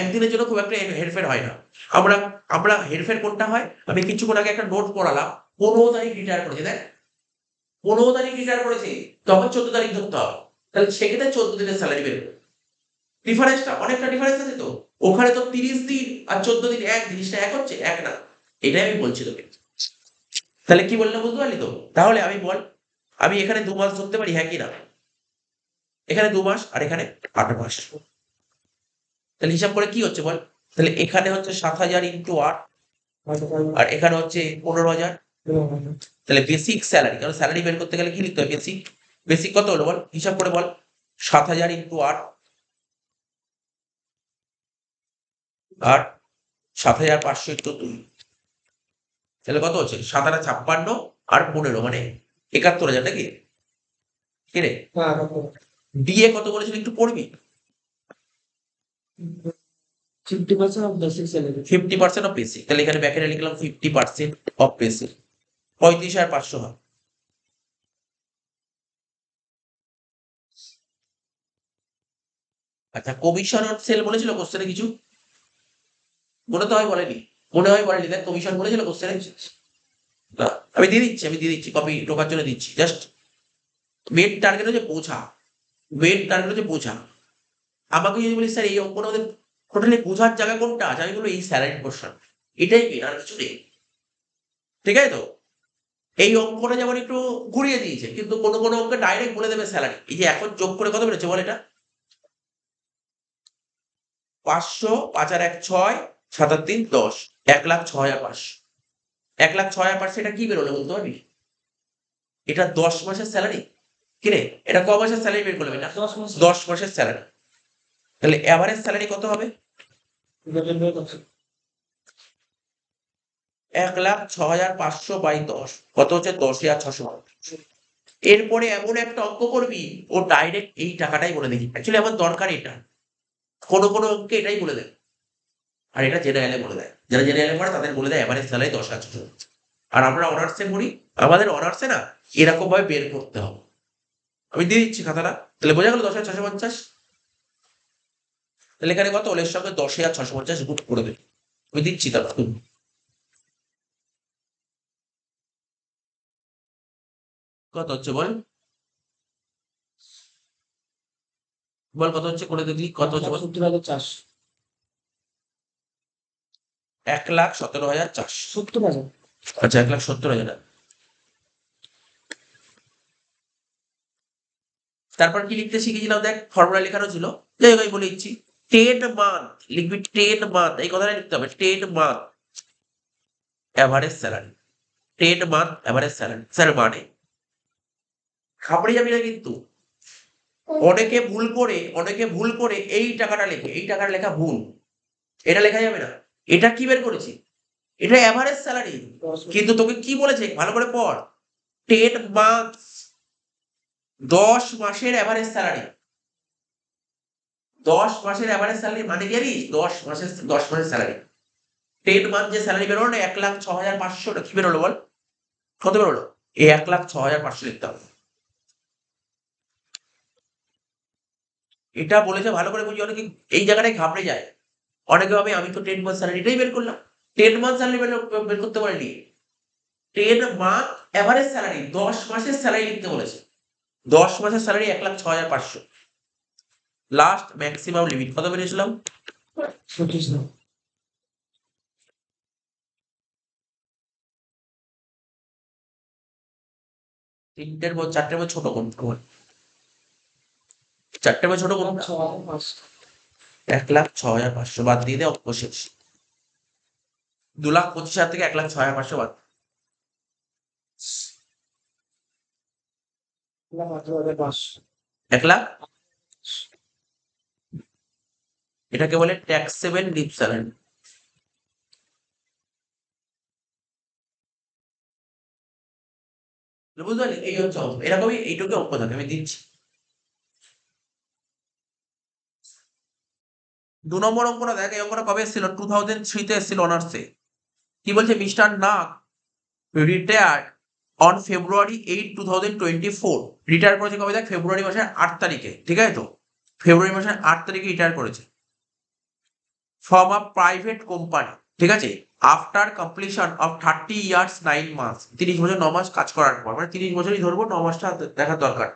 একদিনের জন্য খুব একটা হেরফের হয় না। আমরা আমরা হেরফের কোনটা হয়? আমি কিছুক্ষণ আগে একটা নোট পড়ালাম, 15 তারিখ রিটায়ার করেছে, দেখ 15 তারিখ রিটায়ার করেছে, তখন 14 তারিখ ধরতে হবে। তাহলে সেক্ষেত্রে 14 দিনের স্যালারি বেরোবে। ডিফারেন্সটা অনেকটা ডিফারেন্স আছে তো। ওখানে তো 30 দিন আর 14 দিন এক, জিনিসটা এক হচ্ছে? এক না। এটাই আমি বলছি তোকে। তাহলে কি বললাম বুঝতে পারলি তো? তাহলে আমি বল, আমি এখানে 2 মাস ধরতে পারি, হ্যাঁ কি না? এখানে 2 মাস আর এখানে 8 মাস। তাহলে হিসাব করে কি হচ্ছে বল? তাহলে এখানে হচ্ছে 7,000 ইন্টু 8, আর এখানে হচ্ছে 15,000। তাহলে বেসিক স্যালারি, কারণ স্যালারি বের করতে গেলে কি লিখতে হবে? বেসিক। বেসিক কত হলো বল? হিসাব করে বল। 7,000 ইন্টু 8 আর 7,500 ইন্টু 2, তাহলে কত হচ্ছে? 7,856 আর 15 মানে 71,000 নাকি? কি রে? ডিএ কত বলেছিল একটু পড়বি? 50% of basic salary. 50% of basic. তাহলে এখানে ব্যাকেটে লিখলাম 50% অফ বেসিক, 35,500 হয়। আচ্ছা, কমিশন অন সেল বলেছিল কোশ্চেনে কিছু? মনে তো হয় বলেনি। মনে হয় বলেনি। দেখ কমিশন বলেছিল কোশ্চেনে? না, আমি দিয়ে দিচ্ছি কপি ঢোকার জন্য দিচ্ছি। জাস্ট মেন টার্গেট হচ্ছে বোঝা। মেন টার্গেট হচ্ছে বোঝা। আমাকে যদি বলিস স্যার এই অঙ্কটা আমাদের টোটালি বোঝার জায়গা কোনটা আছে, আমি বলবো এই স্যালারি পোর্শন। এটাই মেন, আর কিছু নেই। ঠিক আছে তো? এই অঙ্কটা যেমন একটু ঘুরিয়ে দিয়েছে, কিন্তু কোনো কোনো অঙ্কে ডাইরেক্ট বলে দেবে স্যালারি। এই যে এখন যোগ করে কত বেরোচ্ছে বল? এটা 500, 5 আর 1 6, 7 আর 3 10, 1,06,500। 1,06,500 এটা কি বেরোলো বলতে পারবি? এটা 10 মাসের স্যালারি। কি রে, এটা ক মাসের স্যালারি বের করলাম? এটা 10 মাস। 10 মাসের স্যালারি। তাহলে এভারেজ স্যালারি কত হবে? 1,06,500 বাই 10 কত হচ্ছে? 10,600। এরপরে এমন একটা অঙ্ক করবি, ও ডাইরেক্ট এই টাকাটাই বলে দিবি। অ্যাকচুয়ালি আমার দরকার এটা। কোনো কোনো অঙ্কে এটাই বলে দেয়, আর এটা জেনারেলে বলে দেয়। যারা জেনারেলে পড়ে তাদের বলে দেয় এভারেজ স্যালারি 10,600। আর আমরা অনার্সে পড়ি, আমাদের অনার্সে না এরকম ভাবে বের করতে হবে। আমি দিয়ে দিচ্ছি খাতাটা। তাহলে বোঝা গেল 10,650। তাহলে এখানে কত হলো? এর সঙ্গে 10,650 গুণ করে দেবে। আমি দিচ্ছি তারপর। কত হচ্ছে বল? বল কত হচ্ছে, করে দেখলি কত হচ্ছে বল? 70,400। 1,17,400। 70,000। আচ্ছা, 1,70,000। তারপর কি লিখতে শিখেছিলাম দেখ, ফর্মুলা লেখানো ছিল। যাই হোক আমি বলে দিচ্ছি, 10 মান্থ লিখবি। 10 মান্থ এই কথাটা লিখতে হবে। 10 month average salary. 10 month average salary. Sir মানে ঘাবড়ে যাবি না কিন্তু। অনেকে ভুল করে এই টাকাটা লেখে, এই টাকাটা লেখা ভুল। এটা লেখা যাবে না। এটা কি বের করেছি? এটা অ্যাভারেজ স্যালারি। কিন্তু তোকে কি বলেছে ভালো করে পড়। 10 মান্থ, 10 মাসের অ্যাভারেজ স্যালারি। 10 মাসের অ্যাভারেজ স্যালারি মানে কি জানিস? 10 মাসের স্যালারি। 10 মান্থ যে স্যালারি বেরোলো না 1,06,500, কি বেরোলো বল? কত বেরোলো? এই 1,06,500 লিখতে হবে। এটা বলেছে ভালো করে বুঝি। অনেকে এই জায়গাটায় ঘাবড়ে যায়। অনেকে ভাবে আমি তো 10 মান্থ স্যালারিটাই বের করলাম, 10 মান্থ স্যালারি বের করতে পারিনি। 10 মান্থ এভারেজ স্যালারি, 10 মাসের স্যালারি লিখতে বলেছে। 10 মাসের স্যালারি 1,06,500। লাস্ট ম্যাক্সিমাম লিমিট কত বেরিয়েছিলাম? 25,000। চারটের মধ্যে ছোট কোন? চারটের মধ্যে ছোট কোন? 6,500। 1,06,500 বাদ দিয়ে দে, অঙ্ক শেষ। 2,25,000 থেকে 1,06,500 বাদ। 18,500। 1,00,000। এটাকে বলে ট্যাক্সেবল লিভ স্যালারি। বুঝতে পারলি? এই হচ্ছে অঙ্ক। এরকমই এইটুকু অঙ্ক থাকে, আমি দিচ্ছি। 2 নম্বর অঙ্কটা দেখ, এই অঙ্কটা কবে এসেছিল? 2003-তে এসেছিল অনার্সে। কি বলছে? Mister Nag retired on February 8, 2024। Retire করেছে কবে? দেখ, ফেব্রুয়ারি মাসের 8 তারিখে। ঠিক আছে তো? ফেব্রুয়ারি মাসের 8 তারিখে রিটায়ার করেছে ফ্রম আ প্রাইভেট কোম্পানি। ঠিক আছে? আফটার কমপ্লিশন অফ 30 ইয়ার্স 9 মাস। 30 বছর 9 মাস কাজ করার পর, মানে 30 বছরই ধরবো, 9 মাসটা দেখার দরকার।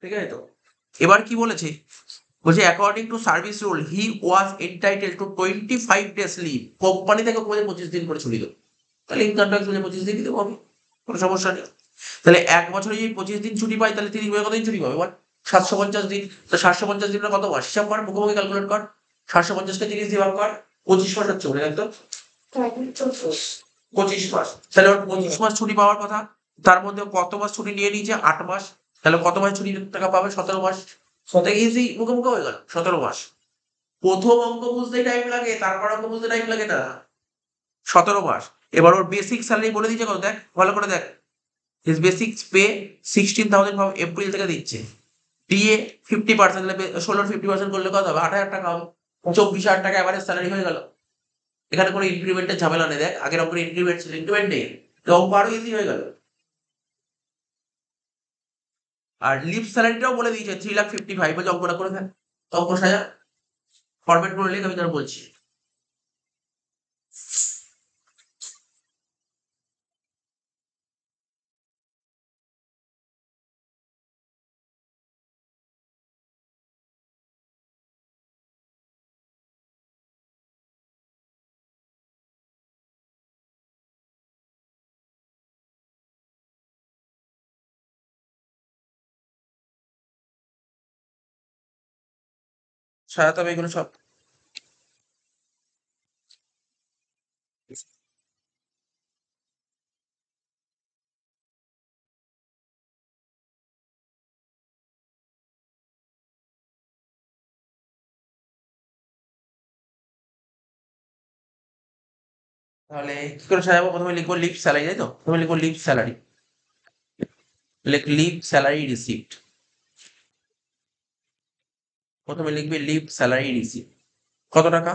ঠিক আছে তো? এবার কি বলেছে? বলছে according to service rule he was entitle to 25 days leave. Company থেকে বলে 25 দিন করে ছুটি দেবো। তাহলে ইনকাম ট্যাক্স বলে 25 দিন দেবো আমি, কোনো সমস্যা নেই। তাহলে এক বছরে যদি 25 দিন ছুটি পাই, তাহলে 30 বছর কতদিন ছুটি পাবে বল? 750 দিন। তো 750 দিনের কত মাস? হিসাব কর, মুখোমুখি ক্যালকুলেট কর। 750কে 30 দিয়ে ভাগ কর। 25 মাস হচ্ছে, মনে রাখতো? 25 মাস। তাহলে ওর 25 মাস ছুটি পাওয়ার কথা। তার মধ্যে কত মাস ছুটি নিয়ে নিয়েছে? 8 মাস। তাহলে কত মাস ছুটি টাকা পাবে? 17 মাস। ইজি, মুখে মুখে হয়ে গেল 17 মাস। প্রথম অঙ্ক বুঝতে টাইম লাগে, তারপর অঙ্ক বুঝতে টাইম লাগে না। 17 মাস। এবার ওর বেসিক স্যালারি বলে দিয়েছে কত, দেখ ভালো করে দেখ। His basic pay 16,000 from April থেকে দিচ্ছে। ডিএ 50%, 16 50% করলে কত হবে? 8,000 টাকা হবে। 24,000 টাকা এভারেজ স্যালারি হয়ে গেল। এখানে কোনো ইনক্রিমেন্টের ঝামেলা নেই। দেখ, আগের অঙ্কের ইনক্রিমেন্ট ছিল, ইনক্রিমেন্ট নেই, তো অঙ্ক আরো ইজি হয়ে গেল। আর লিভ স্যালারিটাও বলে দিয়েছে 3,55,000। বলছে অঙ্কটা করে ফেল, অঙ্ক সাজা, ফরম্যাট করে লিখ, আমি তোর বলছি। সাজাতে হবে এগুলো সব। তাহলে কি করে সাজাবো? প্রথমে লিখবো লিভ স্যালারি, তাই তো? প্রথমে লিখবো leave salary. Leave salary receipt. প্রথমে লিখবে লিভ স্যালারি রিসিপ্ট। কত টাকা?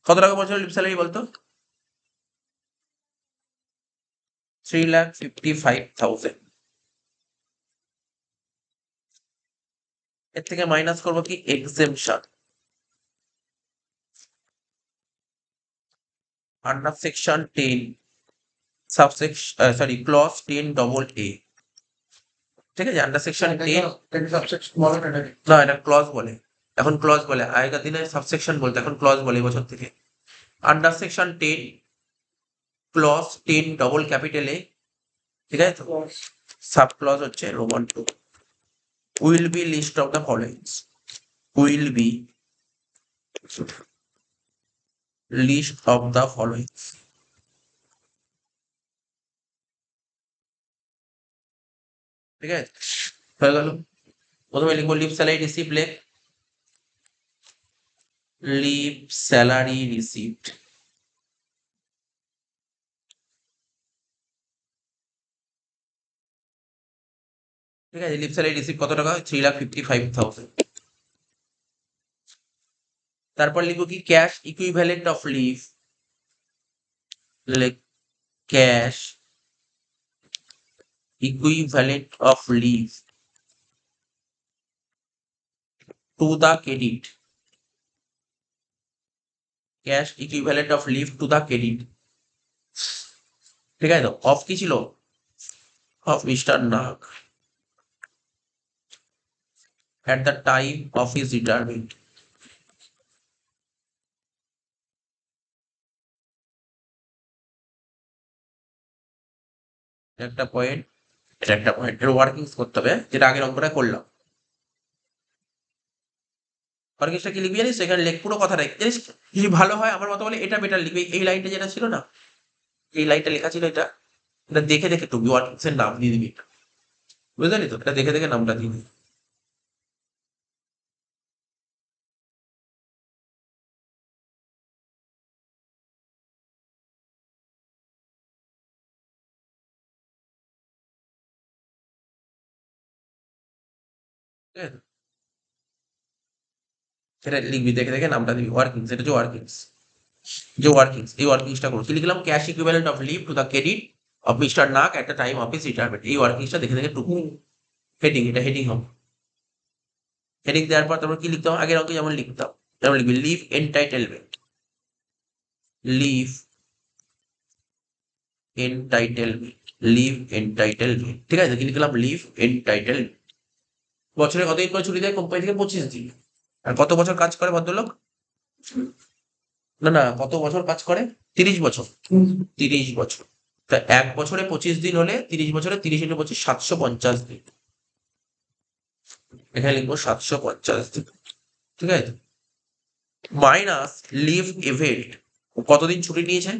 কত টাকা বলছিল লিভ স্যালারি বলতো? 3,55,000। এর থেকে মাইনাস করবো কি? Exemption. Under section 10 subsection, sorry, clause 10 double A. ঠিক আছে? Under section 10। সাবসেকশন বলে না এটাকে? না, এটা ক্লজ বলে। এখন ক্লজ বলে, আগেকার দিনে সাবসেকশন বলতো, এখন ক্লজ বলে এই বছর থেকে। Under section 10 clause 10 double capital A. ঠিক আছে তো? সাব ক্লজ হচ্ছে roman 2। Will be list of the following. Will be list of the following. ঠিক আছে? হয়ে গেল। প্রথমে লিখবো লিভ স্যালারি রিসিপ্ট। লেখ লিভ স্যালারি রিসিপ্ট। ঠিক আছে? লিভ স্যালারি রিসিপ্ট কত টাকা? 3,55,000। তারপর লিখবো কি? Cash equivalent of leave. লেখ cash equivalent of leave to the credit. Cash equivalent of leave to the credit, ঠিক আছে তো। অফ কি ছিল? Of mister Nag at the time of his retirement. একটা পয়েন্ট, এটা একটা পয়েন্ট, এর ওয়ার্কিংস করতে হবে, যেটা আগের অঙ্কটা করলাম। ওয়ার্কিংসটা কি লিখবি জানিস? এখানে লেখ পুরো কথা রাখ, জানিস যদি ভালো হয় আমার মতো বলে এটা বেটার লিখবি। এই লাইনটা যেটা ছিল না, এই লাইনটা লেখা ছিল, এটা এটা দেখে দেখে তুমি ওয়ার্কিংস এর নাম দিয়ে দিবি, বুঝলি তো? এটা দেখে দেখে নামটা দিয়ে দিবি। ঠিক আছে? সেটা লিখবি, দেখে দেখে নামটা দিবি, ওয়ার্কিংস, এটা হচ্ছে ওয়ার্কিংস। যে ওয়ার্কিংস, এই ওয়ার্কিংসটা করো, কি লিখলাম? Cash equivalent of leave to the credit of mister Nag at the time of his retirement. এই ওয়ার্কিংসটা দেখে দেখে টুকু হেডিং, এটা হেডিং হবে। হেডিং দেওয়ার পর তারপর কি লিখতে হবে? আগের অঙ্কে যেমন লিখতাম যেমন লিখবি, leave entitlement, leave entitlement, leave entitlement, ঠিক আছে? কি লিখলাম? Leave entitlement. বছরে কতদিন করে ছুটি দেয় কোম্পানি থেকে? 25 দিন। আর কত বছর কাজ করে ভদ্রলোক? না না, কত বছর কাজ করে? 30 বছর। 30 বছর। তা 1 বছরে 25 দিন হলে 30 বছরে 30 × 25 750 দিন। এখানে লিখবো 750 দিন, ঠিক আছে? মাইনাস লিভ ইভেন্ট, কতদিন ছুটি নিয়েছে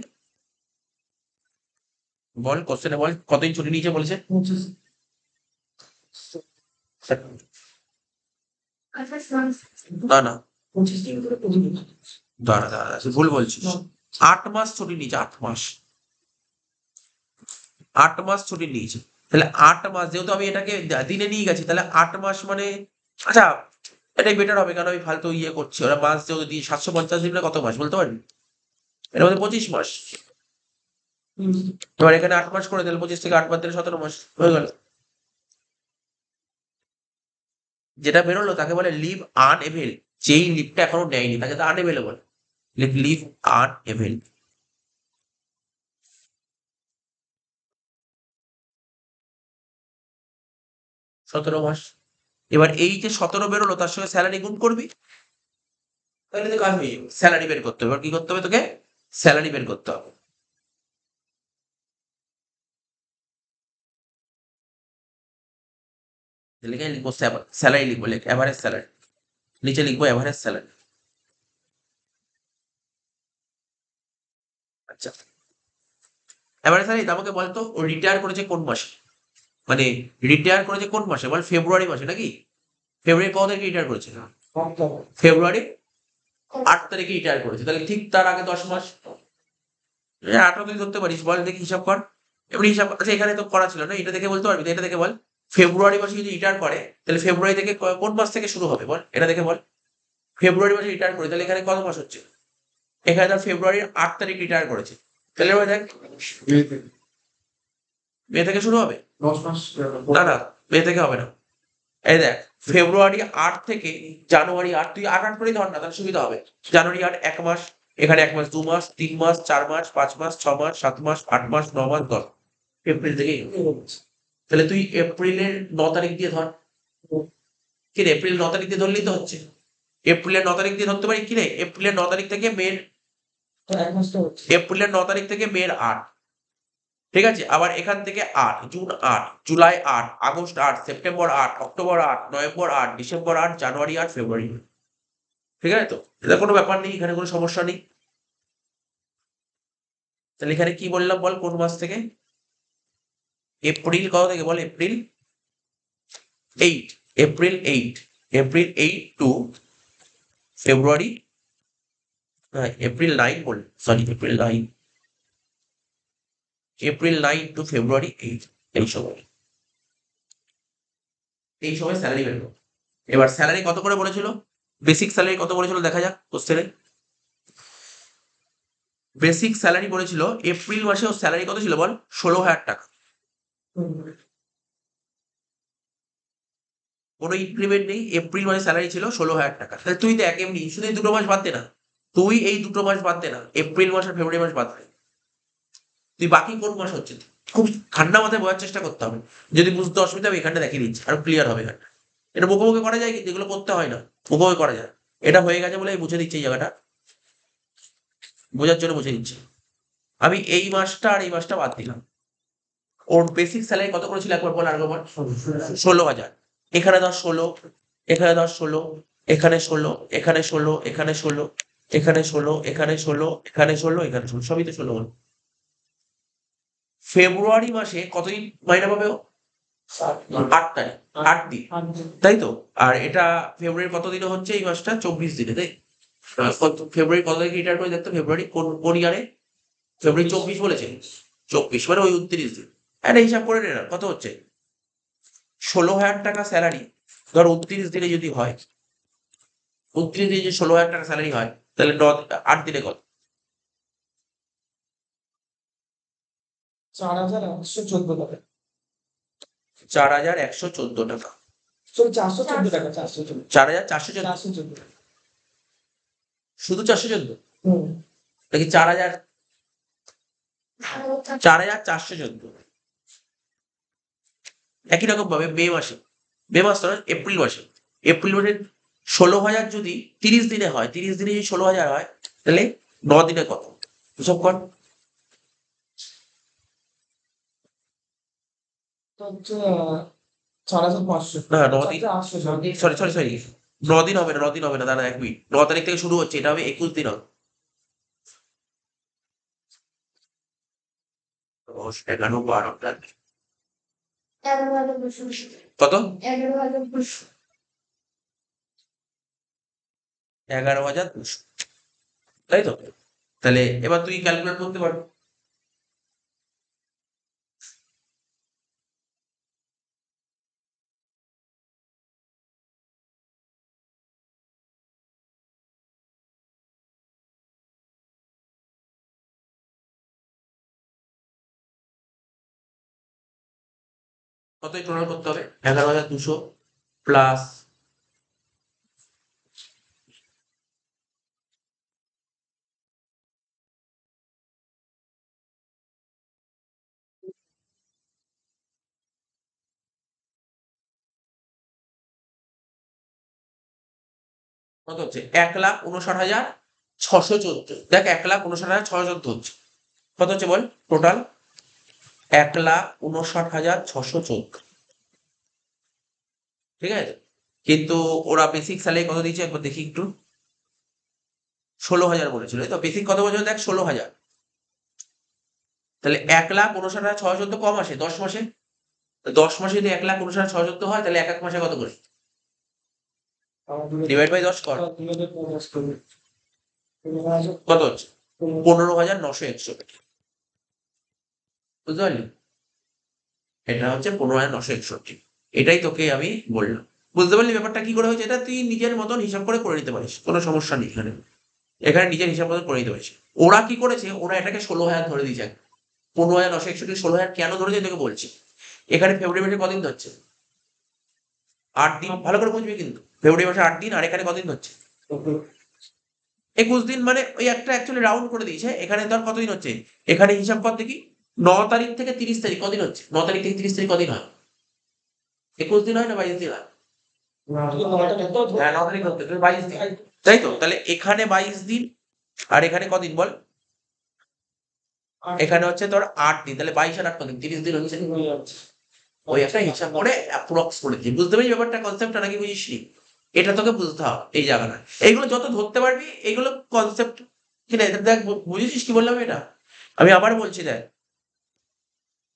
বল? কোশ্চেনে বল কতদিন ছুটি নিয়েছে বলেছে? 28 months. না না, 25 দিন করে প্রতিদিন। দাঁড়া দাঁড়া দাঁড়া, ভুল বলছিস। 8 মাস ছুটি নিয়েছে, 8 মাস। 8 মাস ছুটি নিয়েছে, তাহলে 8 মাস, যেহেতু আমি এটাকে দিনে নিয়ে গেছি, তাহলে 8 মাস মানে, আচ্ছা এটাই বেটার হবে, কারণ আমি ফালতু ইয়ে করছি। ওরা মাস যেহেতু দিয়ে 750 দিন মানে কত মাস বলতে পারবি? এর মধ্যে 25 মাস। এবার এখানে 8 মাস করে দিলে 25 থেকে 8 বাদ দিলে 17 মাস হয়ে গেল। যেটা বেরোলো তাকে বলে লিভ আনএভেল, যেই লিভটা এখনো নেয়নি তাকে তো আনএভেলেবল। লিভ আনএভেল। 17 মাস। এবার এই যে 17 বেরোলো তার সঙ্গে স্যালারি গুণ করবি, তাহলে তো কাজ হয়ে যাবে। স্যালারি বের করতে হবে, এবার কি করতে হবে তোকে? স্যালারি বের করতে হবে। লিখে লিখবো স্যালারি, লিখবো লিখ এভারেজ স্যালারি, নিচে লিখবো এভারেজ স্যালারি। আচ্ছা, এভারেজ স্যালারি আমাকে বলতো ও রিটায়ার করেছে কোন মাসে? মানে রিটায়ার করেছে কোন মাসে বল? ফেব্রুয়ারি মাসে নাকি? ফেব্রুয়ারি কত তারিখে রিটায়ার করেছে? ফেব্রুয়ারি 8 তারিখে রিটায়ার করেছে, তাহলে ঠিক তার আগে 10 মাস। 18 তুই ধরতে পারিস, বল দেখি হিসাব কর। এবার হিসাব, আচ্ছা এখানে তো করা ছিল না, এটা দেখে বলতে পারবি? এটা দেখে বল, ফেব্রুয়ারি মাসে যদি রিটায়ার করে তাহলে ফেব্রুয়ারি থেকে কোন মাস থেকে শুরু হবে বল? এটা দেখে বল। ফেব্রুয়ারি মাসে রিটায়ার করে তাহলে এখানে কত মাস হচ্ছে? এখানে ধর ফেব্রুয়ারির 8 তারিখ রিটায়ার করেছে, তাহলে এবার দেখ মে থেকে শুরু হবে। 10 মাস। না না, মে থেকে হবে না। এই দেখ, ফেব্রুয়ারি 8 থেকে জানুয়ারি 8, তুই 8 করেই ধর না, তাহলে সুবিধা হবে। জানুয়ারি 8 1 মাস, এখানে 1 মাস, 2 মাস, 3 মাস, 4 মাস, 5 মাস, 6 মাস, 7 মাস, 8 মাস, 9 মাস, 10। এপ্রিল থেকেই তাহলে তুই এপ্রিলের 9 তারিখ দিয়ে ধর। কি রে, এপ্রিল 9 তারিখ দিয়ে ধরলেই তো হচ্ছে। এপ্রিলের 9 তারিখ দিয়ে ধরতে পারি কি রে? এপ্রিলের 9 তারিখ থেকে মের, 1 মাস তো হচ্ছে। এপ্রিলের 9 তারিখ থেকে মের 8, ঠিক আছে? আবার এখান থেকে 8, June 8, July 8, August 8, September 8, October 8, November 8, December 8, জানুয়ারি 8, ফেব্রুয়ারি 8। ঠিক আছে তো? এটা কোনো ব্যাপার নেই, এখানে কোনো সমস্যা নেই। তাহলে এখানে কি বললাম বল, কোন মাস থেকে? এপ্রিল কত থেকে বল? April 8, April 8, April 8 to February, April 9 বল, sorry April 9, April 9 to February 8, এই সময়, এই সময় স্যালারি বের করো। এবার স্যালারি কত করে বলেছিল? বেসিক স্যালারি কত বলেছিল দেখা যাক কোশ্চেনে। বেসিক স্যালারি বলেছিল এপ্রিল মাসে ওর স্যালারি কত ছিল বল? 16,000 টাকা। কোনো ইনক্রিমেন্ট নেই, এপ্রিল মাসে স্যালারি ছিল 16,000 টাকা। তাহলে তুই দেখ এমনি শুধু এই 2 মাস বাদ দে না, তুই এই দুটো মাস বাদ দে না, এপ্রিল মাস আর ফেব্রুয়ারি মাস বাদ দে, তুই বাকি কোন মাস হচ্ছে, খুব ঠান্ডা মাথায় বোঝার চেষ্টা করতে হবে। যদি বুঝতে অসুবিধা হবে এখানটা দেখিয়ে দিচ্ছি, আরো ক্লিয়ার হবে এখানটা। এটা মুখোমুখি করা যায়, কিন্তু এগুলো করতে হয় না, মুখোমুখি করা যায়। এটা হয়ে গেছে বলে আমি বুঝে দিচ্ছি, এই জায়গাটা বোঝার জন্য বুঝে দিচ্ছি। আমি এই মাসটা আর এই মাসটা বাদ দিলাম। ওর বেসিক স্যালারি কত করেছিল একবার বল, আরেকবার 16,000। এখানে ধর 16, এখানে ধর 16, এখানে 16, এখানে 16, এখানে 16, এখানে 16, এখানে 16, এখানে 16, এখানে 16, সবই তো 16 হলো। ফেব্রুয়ারি মাসে কতদিন মাইনে পাবে ও? 8 তারিখ, 8 দিন, তাই তো? আর এটা ফেব্রুয়ারি কত দিনে হচ্ছে এই মাসটা? 24 দিনে, তাই? ফেব্রুয়ারি কত তারিখে রিটায়ার করে দেখতো? ফেব্রুয়ারি কোন ইয়ারে? ফেব্রুয়ারি 24 বলেছে, 24 মানে ওই 29 দিন। একটা হিসাব করে নে না, কত হচ্ছে? 16,000 টাকা স্যালারি ধর 29 দিনে যদি হয়, 29 দিনে যদি 16,000 টাকা স্যালারি হয়, তাহলে 8 দিনে কত? 4,114 টাকা। 4,114 টাকা। সরি, 414 টাকা, 414। 4,414, 414। শুধু 414 হুম। নাকি 4,000? 4,414। একই রকম ভাবে মে মাস তো না, এপ্রিল মাসে, এপ্রিল মাসে 16,000 যদি 30 দিনে হয়, 30 দিনে যদি 16,000 হয়, তাহলে 9 দিনে কত? হিসাব কর। তো হচ্ছে 4,500। না, 9 দিন, 4,800। সরি 9 দিন হবে না, 9 দিন হবে না, দাঁড়া 1 মিনিট। 9 তারিখ থেকে শুরু হচ্ছে, এটা হবে 21 দিন হবে। 10, 11, 12, 11,200 কত? 11,200 11,200, তাই তো? তাহলে এবার তুই ক্যালকুলেট করতে পার। কতই টোটাল করতে হবে? 11,200 প্লাস কত হচ্ছে? 1,59,614। দেখ, 1,59,614 হচ্ছে। কত হচ্ছে বল টোটাল? 1,59,614, ঠিক আছে? কিন্তু ওরা বেসিক স্যালারি কত দিয়েছে একবার দেখি একটু। 16,000 বলেছিল, তো বেসিক কত বলছিল দেখ? 16,000। তাহলে 1,59,614 তো কম আসে 10 মাসে। 10 মাসে যদি 1,59,614 হয়, তাহলে এক এক মাসে কত করে? ডিভাইড বাই 10 কর, কত হচ্ছে? 15,961। বুঝতে পারলি? এটা হচ্ছে 15,961। এটাই তোকে আমি বললাম। বুঝতে পারলি ব্যাপারটা কি করে হয়েছে? এটা তুই নিজের মতন হিসাব করে নিতে পারিস, কোনো সমস্যা নেই এখানে। এখানে নিজের হিসাব মতন করে নিতে পারিস। ওরা কি করেছে? ওরা এটাকে 16,000 ধরে দিয়েছে। 15,961 16,000 কেন ধরেছে তোকে বলছি। এখানে ফেব্রুয়ারি মাসে কদিন ধরছে? 8 দিন, ভালো করে বুঝবি কিন্তু। ফেব্রুয়ারি মাসে 8 দিন, আর এখানে কদিন হচ্ছে? 21 দিন। মানে ওই একটা অ্যাকচুয়ালি রাউন্ড করে দিয়েছে। এখানে ধর কতদিন হচ্ছে, এখানে হিসাব কর দেখি। 9 তারিখ থেকে 30 তারিখ কদিন হচ্ছে? 9 তারিখ থেকে 30 তারিখ কদিন হয়? 21 দিন হয় না 22 দিন হয়? হ্যাঁ, 9 তারিখ হচ্ছে, 22 দিন, তাই তো? তাহলে এখানে 22 দিন, আর এখানে কদিন বল? এখানে হচ্ছে তোর 8 দিন, তাহলে 22 আর 8 কদিন? 30 দিন হচ্ছে। ওই একটা হিসাব করে অ্যাপ্রক্স করে দিই। বুঝতে পারছিস ব্যাপারটা, কনসেপ্টটা নাকি বুঝিসনি? এটা তোকে বুঝতে হবে এই জায়গাটা। এইগুলো যত ধরতে পারবি, এগুলো কনসেপ্ট কিনা, এটা দেখ বুঝেছিস কি বললাম এটা? আমি আবার বলছি দেখ।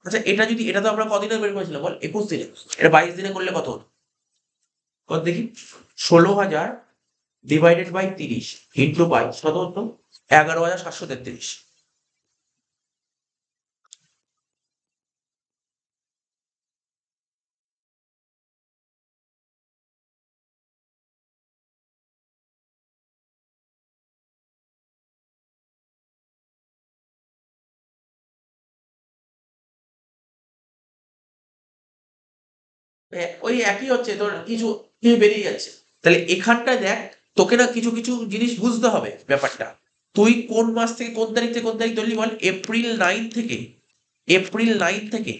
আচ্ছা, এটা তো আমরা কদিনে বের করেছিলাম বল? 21 দিনে। এটা 22 দিনে করলে কত হতো? কত দেখি? 16,000 ডিভাইডেড বাই 30 ইন্টু 22 কত হতো? 11,733। ওই একই হচ্ছে তোর, কিছু কিছু বেরিয়ে যাচ্ছে। তাহলে এখানটায় দেখ, তোকে না কিছু কিছু জিনিস বুঝতে হবে ব্যাপারটা। তুই কোন মাস থেকে কোন তারিখ থেকে কোন তারিখ ধরলি বল? এপ্রিল 9 থেকে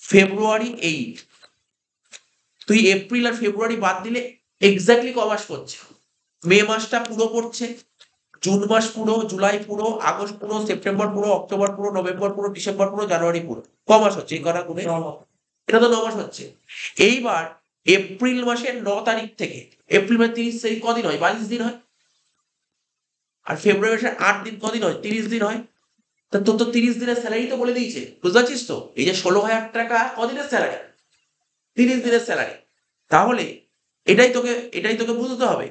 ফেব্রুয়ারি 8। তুই এপ্রিল আর ফেব্রুয়ারি বাদ দিলে এক্স্যাক্টলি ক মাস পড়ছে? মে মাসটা পুরো পড়ছে, জুন মাস পুরো, জুলাই পুরো, আগস্ট পুরো, সেপ্টেম্বর পুরো, অক্টোবর পুরো, নভেম্বর পুরো, ডিসেম্বর পুরো, জানুয়ারি পুরো। ক মাস হচ্ছে এই কটা গুনে? এটা তো 9 মাস হচ্ছে। এইবার এপ্রিল মাসের 9 তারিখ থেকে এপ্রিল মাসের 30 তারিখ কদিন হয়? 22 দিন হয়। আর ফেব্রুয়ারি মাসের 8 দিন কদিন হয়? 30 দিন হয়। তা তোর তো 30 দিনের স্যালারি তো বলে দিয়েছে, বুঝতে পারছিস তো? এই যে 16,000 টাকা কদিনের স্যালারি? 30 দিনের স্যালারি। তাহলে এটাই তোকে বুঝতে হবে,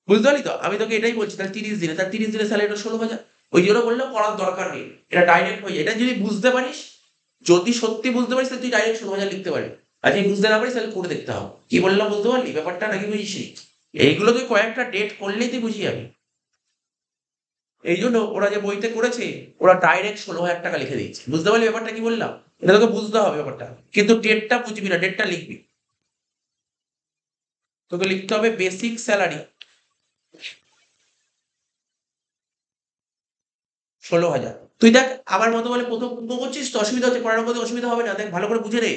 বুঝতে পারলি তো? আমি তোকে এটাই বলছি, তাহলে 30 দিনে, তার 30 দিনের স্যালারিটা 16,000। ওই জন্য বললাম পড়ার দরকার নেই, এটা ডাইরেক্ট হয়ে যায়। এটা যদি বুঝতে পারিস, যদি সত্যি বুঝতে পারিস, তাহলে তুই ডাইরেক্ট 16,000 লিখতে পারবি। আর যদি বুঝতে না পারিস তাহলে করে দেখতে হবে। কি বললাম বুঝতে পারলি ব্যাপারটা, নাকি বুঝিস? এইগুলো তুই কয়েকটা ডেট করলেই তুই বুঝিয়ে যাবি। এই জন্য ওরা যে বইতে করেছে, ওরা ডাইরেক্ট 16,000 টাকা লিখে দিয়েছে। বুঝতে পারলি ব্যাপারটা কি বললাম? এটা তোকে বুঝতে হবে ব্যাপারটা, কিন্তু ডেটটা বুঝবি না, ডেটটা লিখবি। তোকে লিখতে হবে বেসিক স্যালারি 16,000। তুই দেখ আমার মতো বলে প্রথম করছিস তো অসুবিধা হচ্ছে, পড়ার মধ্যে অসুবিধা হবে না। দেখ ভালো করে বুঝে নে,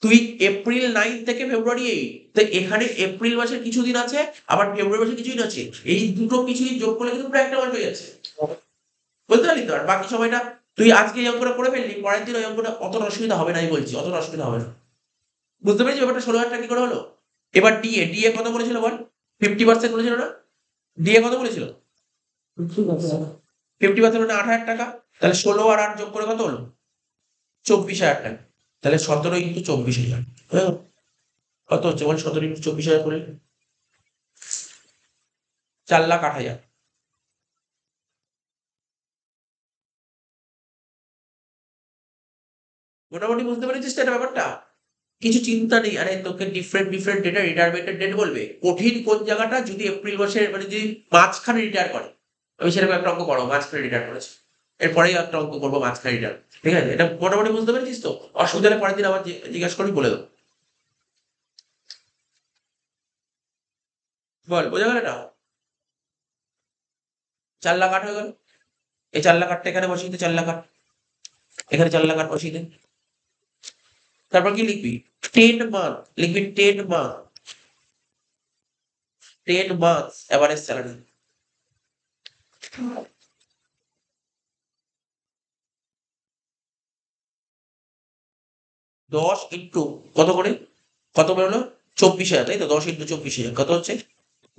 তুই এপ্রিল 9 থেকে ফেব্রুয়ারি 8, তো এখানে এপ্রিল মাসের কিছুদিন আছে, আবার ফেব্রুয়ারি মাসের কিছুদিন আছে। এই দুটো কিছুদিন যোগ করলে কিন্তু পুরো একটা মাস হয়ে যাচ্ছে, বুঝতে পারলি তো? আর বাকি সময়টা তুই আজকে এই অঙ্কটা করে ফেললি, পরের দিন ওই অঙ্কটা অতটা অসুবিধা হবে না। আমি বলছি অতটা অসুবিধা হবে না। বুঝতে পেরেছি ব্যাপারটা? 16,000 কি করে হলো? এবার ডিএ কত বলেছিল বল? 50% বলেছিল না? ডিএ কত বলেছিল? 50% মানে 8,000 টাকা। তাহলে 16 আর 8 যোগ করে কত হলো? 24,000 টাকা। তাহলে 17 × 24,000 কত হচ্ছে বল? 17 × 24,000 করে 4,08,000। মোটামুটি বুঝতে পেরেছিস তো এটা ব্যাপারটা? কিছু চিন্তা নেই। আরে তোকে ডিফারেন্ট ডিফারেন্ট ডেটা রিটায়ারমেন্টের ডেট বলবে, কঠিন কোন জায়গাটা যদি এপ্রিল মাসের মানে যদি মাঝখানে রিটায়ার করে। আমি সেরকম একটা অঙ্ক করো, মাঝখানে রিটায়ার করেছে, এরপরেই একটা অঙ্ক করবো মাঝখানে রিটায়ার। ঠিক আছে, এটা মোটামুটি বুঝতে পেরেছিস তো? অসুবিধা হলে পরের দিন আবার জিজ্ঞাসা করি, বলে দেবো। বল বোঝা গেল এটা? 4,08,000 হয়ে গেল। এই 4,08,000 এখানে বসিয়ে দে, 4,08,000 এখানে 4,08,000 বসিয়ে দে। তারপর কি লিখবি? 10 মান্থ লিখবি, 10 month, 10 months average salary. 10 into কত করে, কত বেরোলো? 24,000, তাই তো? 10 ইন্টু 24,000 কত হচ্ছে?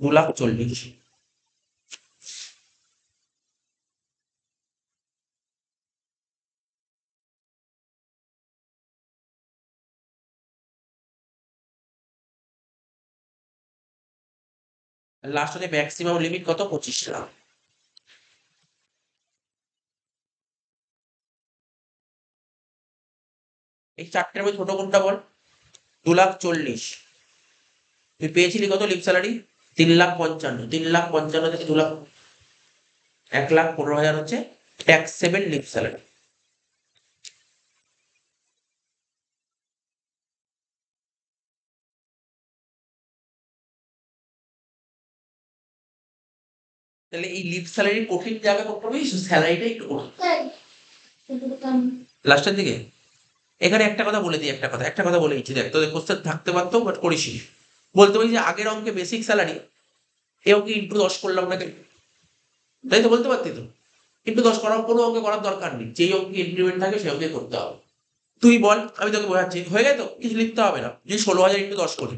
2,40,000। লাস্ট হচ্ছে ম্যাক্সিমাম লিমিট কত? 25,000। এই চারটের মধ্যে ছোট কোনটা বল? 2,40,000। তুই পেয়েছিলি কত লিভ স্যালারি? 3,55,000। 3,55,000 থেকে 2,00,000, 1,15,000 হচ্ছে ট্যাক্সেবল লিভ স্যালারি। তাহলে এই লিভ স্যালারি কঠিন জায়গা করতে হবে, স্যালারিটা একটু কঠিন লাস্টের দিকে। এখানে একটা কথা বলে দিচ্ছি, দেখ তোদের কোশ্চেন থাকতে পারতো বাট করিস নি। বলতে পারি যে আগের অঙ্কে বেসিক স্যালারি, এ অঙ্কে ইন্টু 10 করলাম না কেন? তাই তো বলতে পারতি তো। ইন্টু 10 করার কোনো অঙ্কে করার দরকার নেই, যেই অঙ্কে ইনক্রিমেন্ট থাকে সেই অঙ্কে করতে হবে। তুই বল, আমি তোকে বোঝাচ্ছি, হয়ে গেল তো, কিছু লিখতে হবে না। যদি 16,000 ইন্টু 10 করি,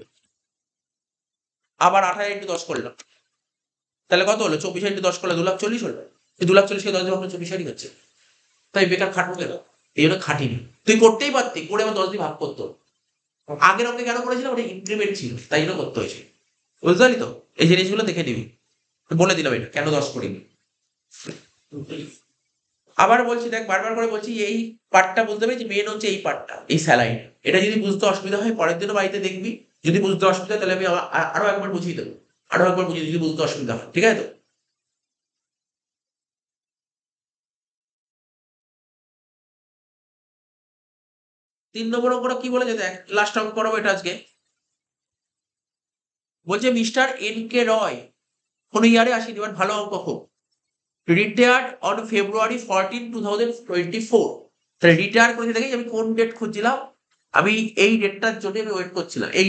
আবার 8,000 ইন্টু 10 করলাম, তাহলে কত হলো? 24,000 ইন্টু 10 করলে 2,40,000 হলো। এই 2,40,000 10 দিয়ে 24,000 হচ্ছে। তাই বেকার খাটবো কেন? এই জন্য খাটিনি। তুই করতেই পারতি, করে আবার 10 দিয়ে ভাগ করতো। আগের অঙ্কে কেন করেছিলাম? ওটা ইনক্রিমেন্ট ছিল, তাই জন্য করতে হয়েছে। বুঝতে পারলি তো? এই জিনিসগুলো দেখে নিবি। বলে দিলাম এটা কেন 10 করিনি। আবার বলছি, দেখ বারবার করে বলছি, এই পার্টটা বুঝতে পেরেছি, মেন হচ্ছে এই পার্টটা, এই স্যালারি। এটা যদি বুঝতে অসুবিধা হয় পরের দিনও বাড়িতে দেখবি। যদি বুঝতে অসুবিধা হয় তাহলে আমি আরো একবার বুঝিয়ে দেবো, আরো একবার বুঝিয়ে দিই যদি বুঝতে অসুবিধা হয়। ঠিক আছে তো? 3 নম্বর অঙ্কটা কি বলেছে দেখ, লাস্ট অঙ্ক করাবো এটা আজকে। বলছে মিস্টার এন কে রয় কোনো ইয়ারে আসেনি, এবার ভালো অঙ্ক হোক। Retired on February 14, 2024। তাহলে রিটায়ার করেছে দেখি আমি কোন ডেট খুঁজছিলাম, আমি এই ডেটটার জন্য আমি ওয়েট করছিলাম, এই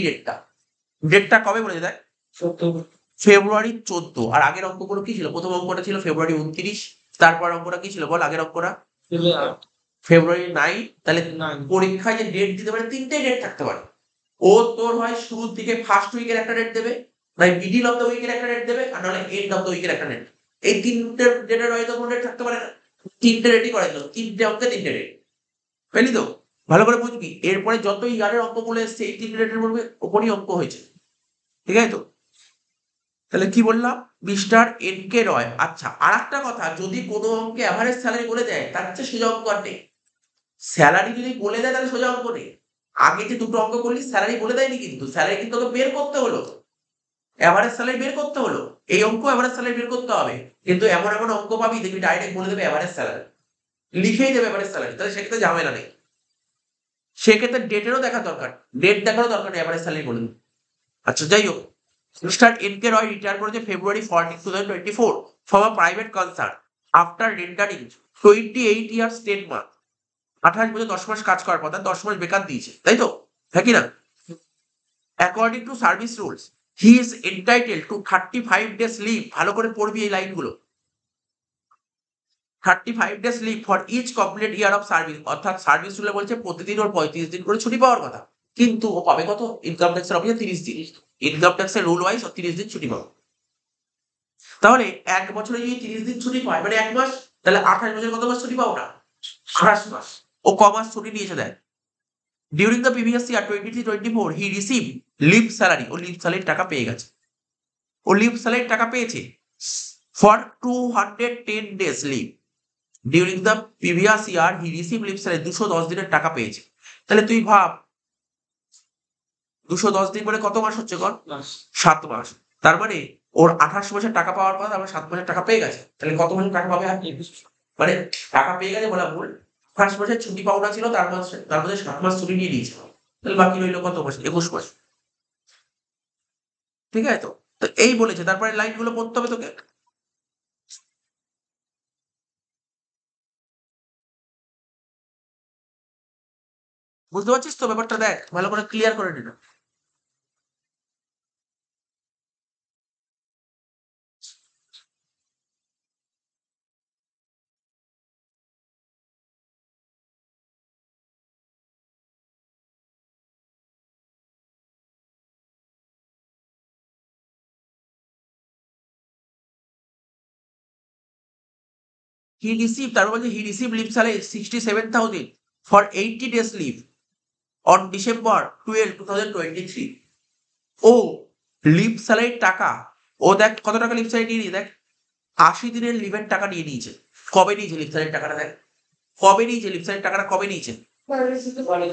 ডেটটা কবে বলেছে দেখ, 14 ফেব্রুয়ারি 14। আর আগের অঙ্কগুলো কি ছিল, প্রথম অঙ্কটা ছিল ফেব্রুয়ারি 29, তারপর অঙ্কটা কি ছিল বল, আগের অঙ্কটা জুলাই 8 ফেব্রুয়ারি 9। তাহলে 9 পরীক্ষায় যে ডেট দিতে পারে তিনটে ডেট থাকতে পারে। ও তোর হয় শুরুর দিকে ফার্স্ট উইকের একটা ডেট দেবে, নয় মিডিল অফ দ্য উইকের একটা ডেট দেবে, আর নাহলে এন্ড অফ দ্য উইকের একটা ডেট। এই তিনটে ডেটের হয়তো কোনো ডেট থাকতে পারে না, তিনটে ডেটই করাই দিল, তিনটে অঙ্কে তিনটে ডেট। পেলি তো? ভালো করে বুঝবি, এরপরে যত ইয়ারের অঙ্কগুলো এসছে এই তিনটে ডেটের মধ্যে ওপরই অঙ্ক হয়েছে, ঠিক আছে তো? তাহলে কি বললাম, মিস্টার এন কে রয়। আচ্ছা, আর একটা কথা, যদি কোনো অঙ্কে অ্যাভারেজ স্যালারি বলে দেয় তার হচ্ছে সোজা অঙ্ক আর নেই। স্যালারি যদি বলে দেয় তাহলে সোজা অঙ্ক নেই। আগে যে দুটো অঙ্ক করলি স্যালারি বলে দেয়নি, কিন্তু স্যালারি কিন্তু তোকে বের করতে হলো, এভারেজ স্যালারি বের করতে হলো। এই অঙ্ক এভারেজ স্যালারি বের করতে হবে, কিন্তু এমন এমন অঙ্ক পাবি দেখবি ডাইরেক্ট বলে দেবে এভারেজ স্যালারি, লিখেই দেবে এভারেজ স্যালারি, তাহলে সেক্ষেত্রে ঝামেলা নেই। সেক্ষেত্রে ডেটেরও দেখা দরকার, ডেট দেখারও দরকার নেই, এভারেজ স্যালারি বলে দেবে। আচ্ছা যাই হোক, মিস্টার এন কে রয় রিটায়ার করেছে ফেব্রুয়ারি 14, 2024 from a private concern after rendering 28 years 10 month. 28 বছর 10 মাস কাজ করার পর তার 10 মাস বেকার দিয়েছে, তাই তো? হ্যাঁ কি না? According to service rules he is entitle to 35 days leave. ভালো করে পড়বি এই লাইনগুলো। 35 days leave for each complete year of service. অর্থাৎ সার্ভিস রুলে বলছে প্রতিদিন ওর 35 দিন করে ছুটি পাওয়ার কথা, কিন্তু ও পাবে কত, ইনকাম ট্যাক্সের অফিসে 30 দিন। ইনকাম ট্যাক্সের রুল ওয়াইজ ও 30 দিন ছুটি পাবে। তাহলে এক বছরে যদি 30 দিন ছুটি পায় মানে 1 মাস, তাহলে 28 বছরে কত মাস ছুটি পাও না? 28 মাস। ও ক মাস ছুটি নিয়েছে দেখ। During the previous year 23-24 he receive leave salary. ও লিভ স্যালারির টাকা পেয়ে গেছে, ও লিভ স্যালারির টাকা পেয়েছে for 210 days leave. During the previous year he receive leave salary, 210 দিনের টাকা পেয়েছে। তাহলে তুই ভাব 210 দিন মানে কত মাস হচ্ছে কর, মাস 7 মাস। তার মানে ওর 28 মাসের টাকা পাওয়ার কথা, আবার 7 মাসের টাকা পেয়ে গেছে, তাহলে কত মাসের টাকা পাবে আর 21 মানে টাকা পেয়ে গেছে বলা ভুল, ফার্স্ট মাসের ছুটি পাওনা ছিল, তার মধ্যে 7 মাস ছুটি নিয়ে নিয়েছে, তাহলে বাকি রইলো কত মাস, 21 মাস। ঠিক আছে তো? তো এই বলেছে, তারপরে লাইন গুলো পড়তে হবে তোকে। বুঝতে পারছিস তো ব্যাপারটা? দেখ ভালো করে ক্লিয়ার করে নিন। হি রিসিভ, তারপর বলছে he receive leave salary 67,000 for 80 days leave on December 12, 2023। ও লিভ স্যালারির টাকা, ও দেখ কত টাকা লিভ স্যালারি নিয়ে নিয়ে দেখ, 80 দিনের লিভের টাকা নিয়ে নিয়েছে। কবে নিয়েছে লিভ স্যালারির টাকাটা দেখ, কবে নিয়েছে লিভ স্যালারির টাকাটা, কবে নিয়েছে?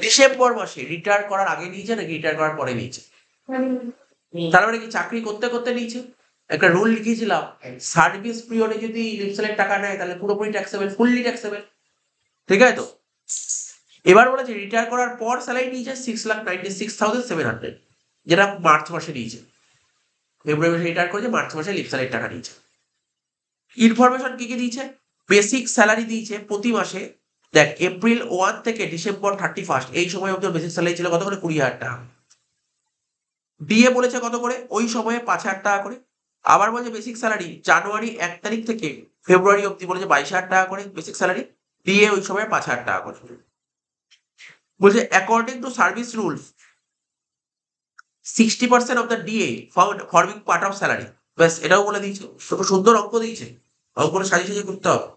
ডিসেম্বর মাসে। রিটায়ার করার আগে নিয়েছে নাকি রিটায়ার করার পরে নিয়েছে? তার মানে কি চাকরি করতে করতে নিয়েছে? একটা রুল লিখেছিলাম, সার্ভিস পিরিয়ডে যদি লিভ স্যালারির টাকা নেয় তাহলে পুরোপুরি ট্যাক্সেবল, ফুললি ট্যাক্সেবল। ঠিক আছে তো? এবার বলেছে রিটায়ার করার পর স্যালারি নিয়েছে 6,96,700, যেটা মার্চ মাসে নিয়েছে। ফেব্রুয়ারি মাসে রিটায়ার করেছে, মার্চ মাসে লিভ স্যালারির টাকা নিয়েছে। ইনফরমেশন কি কি দিয়েছে? বেসিক স্যালারি দিয়েছে প্রতি মাসে। দেখ এপ্রিল 1 থেকে ডিসেম্বর 31 এই সময় অব্দি বেসিক স্যালারি ছিল কত করে, 20,000 টাকা। ডিএ বলেছে কত করে, ওই সময়ে 5,000 টাকা করে। আবার বলছে বেসিক স্যালারি জানুয়ারি 1 তারিখ থেকে ফেব্রুয়ারি অব্দি বলেছে 22,000 টাকা করে বেসিক স্যালারি। ডিএ ওই সময় 5,000 টাকা করে। বলছে according to service rules 60% of the DA forming part of salary. ব্যাস, এটাও বলে দিয়েছে। সুন্দর অঙ্ক দিয়েছে, অঙ্কটা সাজিয়ে সাজিয়ে করতে হবে।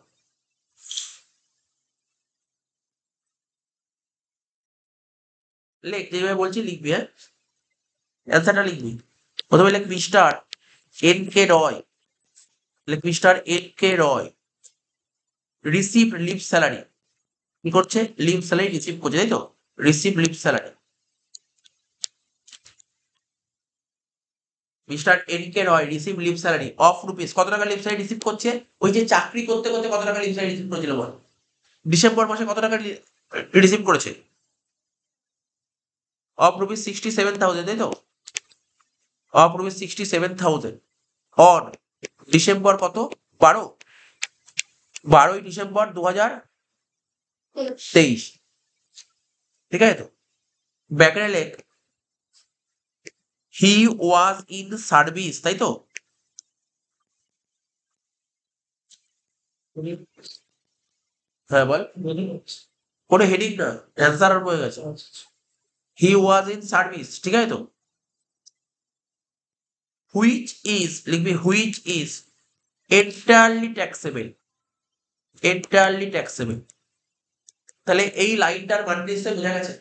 লেখ, যেভাবে বলছি লিখবি, হ্যাঁ অ্যান্সারটা লিখবি। প্রথমে লেখ মিস্টার এন কে রয়, লেখ mister N K Roy receive leave salary. কি করছে? লিভ স্যালারি রিসিভ করছে, তাই তো? Receive leave salary. Mister N K Roy receive leave salary of rupees, কত টাকা লিভ স্যালারি রিসিভ করছে? ওই যে চাকরি করতে করতে কত টাকা লিভ স্যালারি রিসিভ করেছিল বল, ডিসেম্বর মাসে কত টাকা রিসিভ করেছে? অফ রুপিস 67,000, তাই তো? অফ রুপিস 67,000 অন ডিসেম্বর কত? 12। 12ই ডিসেম্বর 2023। ঠিক আছে তো? ব্যাকরে লেখ হি ওয়াজ ইন সার্ভিস, তাই তো? হ্যাঁ বল। কোনো হেডিং না, অ্যান্সার হয়ে গেছে। হি ওয়াজ ইন সার্ভিস, ঠিক আছে তো? হুইচ ইজ, লিখবি which is entirely taxable, entirely taxable. তাহলে এই লাইনটার মানে নিশ্চয়ই বোঝা গেছে।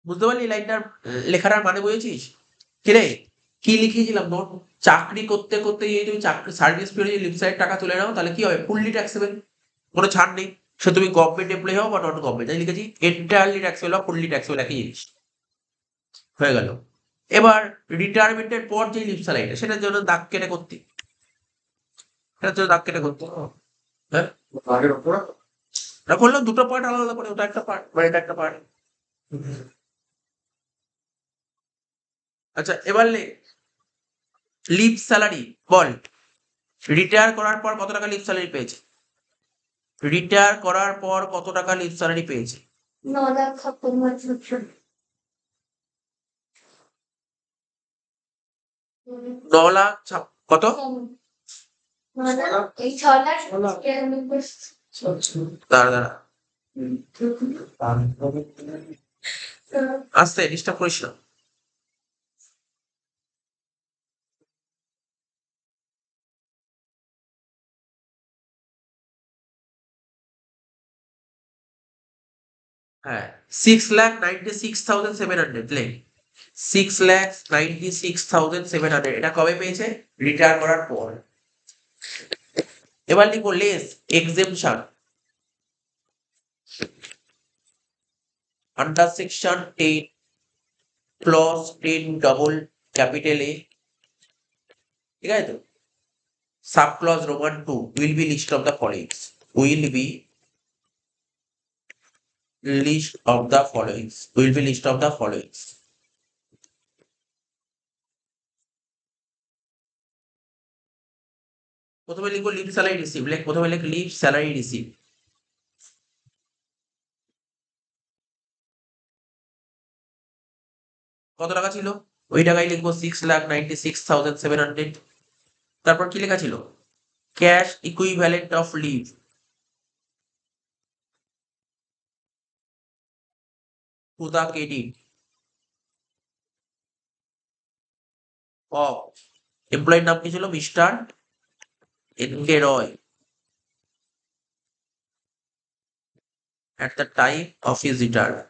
বুঝতে পারলি লাইনটার লেখাটার মানে বুঝেছিস? কিরে কি লিখিয়েছিলাম নোট? চাকরি করতে করতে যদি তুমি চাকরি সার্ভিস পিরিয়ডে লিভ সাইড টাকা তুলে নাও তাহলে কি হবে? ফুললি ট্যাক্সেবল, কোনো ছাড় নেই। সে তুমি গভর্নমেন্ট এমপ্লয়ি হও বা নন গভর্নমেন্ট, তাই লিখেছি এন্টায়ারলি ট্যাক্সেবল বা ফুললি ট্যাক্সেবল, একই জিনিস হয়ে গেল। এবার রিটায়ারমেন্টের পর যে লিভ স্যালারিটা, সেটার জন্য দাগ কেটে করতে, সেটার জন্য দাগ কেটে করতে। হ্যাঁ আগের উপরে না করলাম দুটো পার্ট আলাদা আলাদা করে, ওটা একটা পার্ট মানে এটা একটা পার্ট। আচ্ছা এবার লিভ স্যালারি বল, রিটায়ার করার পর কত টাকা লিভ স্যালারি পেয়েছে? রিটায়ার করার পর কত টাকা লিভ স্যালারি পেয়েছে? 9,56,000। 9 লাখ কত? এই 6,00,000 দাঁড়া দাঁড়া, আস্তে ডিস্টার্ব করিস না। হ্যাঁ 6,96,700 লে, 6,96,700 এটা কবে পেয়েছে? রিটায়ার করার পর। এবার লিখবো less exemption under section 10 clause 10 double capital A, ঠিক আছে তো? Sub clause roman 2 will be list of the followings, will be list of the followings, will be list of the followings. প্রথমে লিখবো লিভ স্যালারি রিসিভ, প্রথমে লিখ leave salary receive. কত টাকা ছিল? ওই টাকায় লিখবো 6,96,700। তারপর কি লেখা ছিল? Cash equivalent of leave to the credit of, এমপ্লয়ের নাম কি ছিল? Mister N K Roy at the time of his retirement।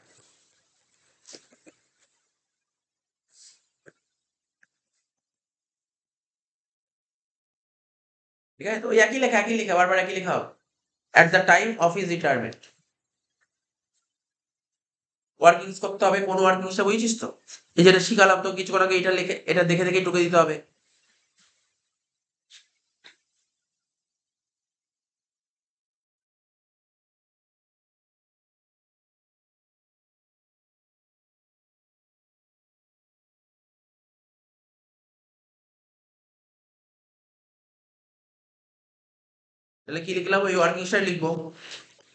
ঠিক আছে তো? ওই একই লেখা বারবার একই লেখা হবে। at the time of his retirement workings করতে হবে। কোন ওয়ার্কিংসটা বুঝেছিস তো? এই যেটা শিখালাম তো কিছুক্ষণ আগে, এটা লিখে এটা দেখে দেখে টুকে দিতে হবে। তাহলে কি লিখলাম? ওই ওয়ার্কিংসটা লিখবো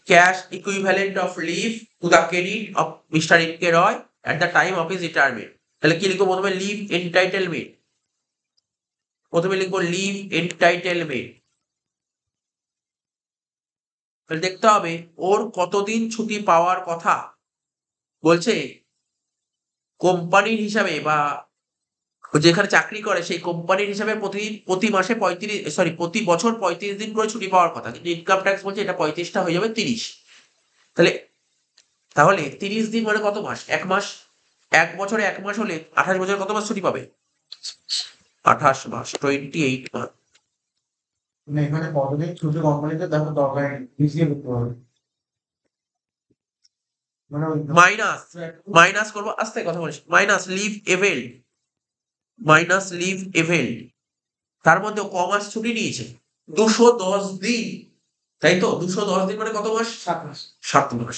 cash equivalent of leave to the credit of mister N K Roy at the time of his retirement। তাহলে কি লিখবো? প্রথমে লিভ এন্টাইটেলমেন্ট, প্রথমে লিখবো লিভ এন্টাইটেলমেন্ট। তাহলে দেখতে হবে ওর কতদিন ছুটি পাওয়ার কথা। বলছে কোম্পানির হিসাবে বা ও যেখানে চাকরি করে সেই কোম্পানির হিসাবে প্রতি মাসে প্রতি বছর 35 দিন করে ছুটি পাওয়ার কথা, কিন্তু ইনকাম ট্যাক্স বলছে এটা 35টা হয়ে যাবে 30। তাহলে তাহলে 30 দিন মানে কত মাস? 1 মাস। 1 বছরে 1 মাস হলে 28 বছরে কত মাস ছুটি পাবে? 28 মাস, 28 মাস। মানে এখানে কতদিন ছুটি কোম্পানিতে দেখো দরকার নেই, বিজিয়ে করতে হবে। মানে ওই মাইনাস করবো, আস্তে কথা বলিস, minus leave avail, minus leave avail, তার মধ্যে ক মাস ছুটি নিয়েছে? 210 দিন, তাই তো? 210 দিন মানে কত মাস? 7 মাস। 7 মাস।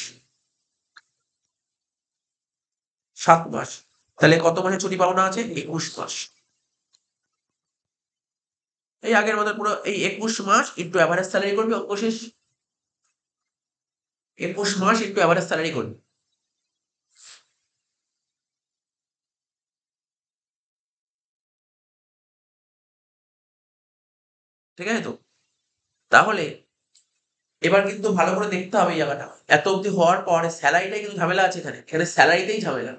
7 মাস, তাহলে কত মাসে ছুটি পাওনা আছে? 21 মাস। এই আগের মতো পুরো এই 21 মাস ইন্টু অ্যাভারেজ স্যালারি করবি, অঙ্ক শেষ। 21 মাস ইন্টু অ্যাভারেজ স্যালারি করবি। ঠিক আছে তো? তাহলে এবার কিন্তু ভালো করে দেখতে হবে এই জায়গাটা, এত অব্দি হওয়ার পর স্যালারিটাই কিন্তু ঝামেলা আছে এখানে, এখানে স্যালারিতেই ঝামেলা।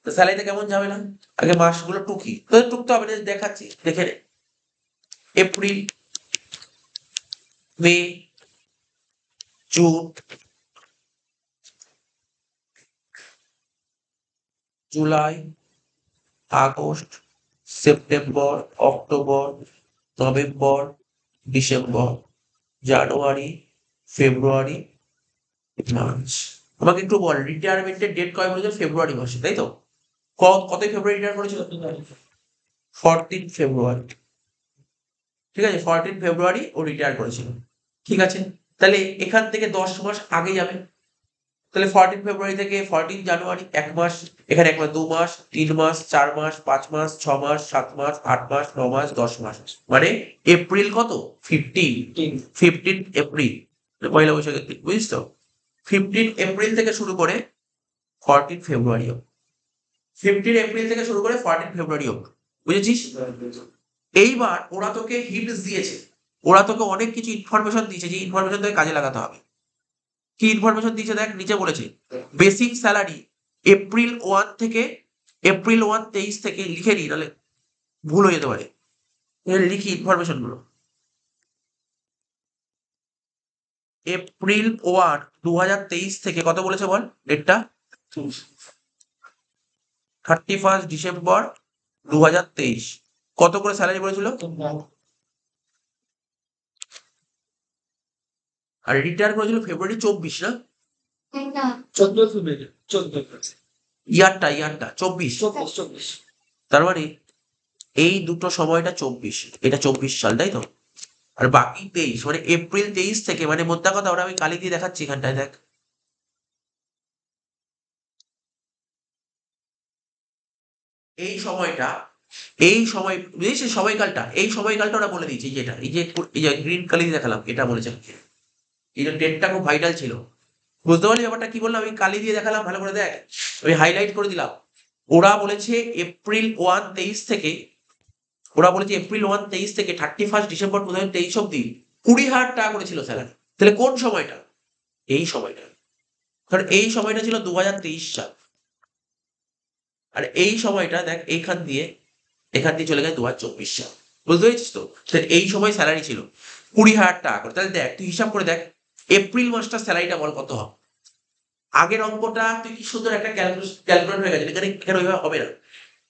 তো স্যালারিতে কেমন ঝামেলা? আগে মাসগুলো টুকি, তোদের টুকতে হবে না, দেখাচ্ছি, দেখে নে। April, May, June, July, August, September, October, November, December, January, February, March. আমাকে একটু বল, রিটায়ারমেন্টের ডেট কয় বলেছিল? ফেব্রুয়ারি মাসে, তাই তো? কতই ফেব্রুয়ারি রিটায়ার করেছিল? 14 ফেব্রুয়ারি। ঠিক আছে, 14 ফেব্রুয়ারি ও রিটায়ার করেছিল। ঠিক আছে, তাহলে এখান থেকে 10 মাস আগে যাবে। তাহলে 14 ফেব্রুয়ারি থেকে 14 জানুয়ারি, 1 মাস। এখানে 1 মাস, 2 মাস, 3 মাস, 4 মাস, 5 মাস, 6 মাস, 7 মাস, 8 মাস, 9 মাস, 10 মাস। মানে এপ্রিল কত? 15 এপ্রিল, পয়লা বৈশাখের দিন, বুঝিস তো? 15 এপ্রিল থেকে শুরু করে 14 ফেব্রুয়ারি অব্দি। 15 এপ্রিল থেকে শুরু করে 14 ফেব্রুয়ারি অব্দি, বুঝেছিস? এইবার ওরা তোকে হিন্টস দিয়েছে, ওরা তোকে অনেক কিছু ইনফরমেশন দিয়েছে, যে ইনফরমেশন তোকে কাজে লাগাতে হবে। কি ইনফরমেশন দিয়েছে দেখ, নিচে বলেছে বেসিক স্যালারি এপ্রিল 1 থেকে লিখে নি, নাহলে ভুল হয়ে যেতে পারে। লিখি ইনফরমেশন গুলো। এপ্রিল 1, 2023 থেকে কত বলেছে বল ডেটটা? 31 ডিসেম্বর 2023। কত করে স্যালারি বলেছিল? আর রিটায়ার করেছিল ফেব্রুয়ারি 24, না? না 14 ফেব্রুয়ারি, 14। ইয়ারটা 24। 24। তার মানে এই দুটো সময়টা 24, এটা 24 সাল, তাই তো? আর বাকি 23, মানে এপ্রিল 23 থেকে, মানে মোদ্দা কথা, ওরা আমি কালি দিয়ে দেখাচ্ছি এখানটায়, দেখ। এই সময়টা, এই সময় বুঝেছিস, এই সময়কালটা ওরা বলে দিয়েছে, যেটা এই যে গ্রিন কালি দিয়ে দেখালাম, এটা বলেছে। এই যে ডেটটা খুব ভাইটাল ছিল, বুঝতে পারলি ব্যাপারটা কি বললাম? আমি কালি দিয়ে দেখালাম, ভালো করে দেখ, আমি হাইলাইট করে দিলাম। ওরা বলেছে এপ্রিল 1, 23 থেকে, ওরা বলেছে এপ্রিল 1, 23 থেকে 31 ডিসেম্বর 2023 অব্দি 20,000 টাকা করেছিল স্যালারি। তাহলে কোন সময়টা? এই সময়টা। কারণ এই সময়টা ছিল 2023 সাল। আর এই সময়টা দেখ, এখান দিয়ে চলে গেছে 2024 সাল। বুঝতে পেরেছিস তো? তাহলে এই সময় স্যালারি ছিল 20,000 টাকা করে। তাহলে দেখ, তুই হিসাব করে দেখ, এপ্রিল মাসটা স্যালারিটা বল কত হবে? আগের অঙ্কটা তুই কি সুন্দর একটা ক্যালকুলেট হয়ে গেছে, এখানে এখানে ওইভাবে হবে না।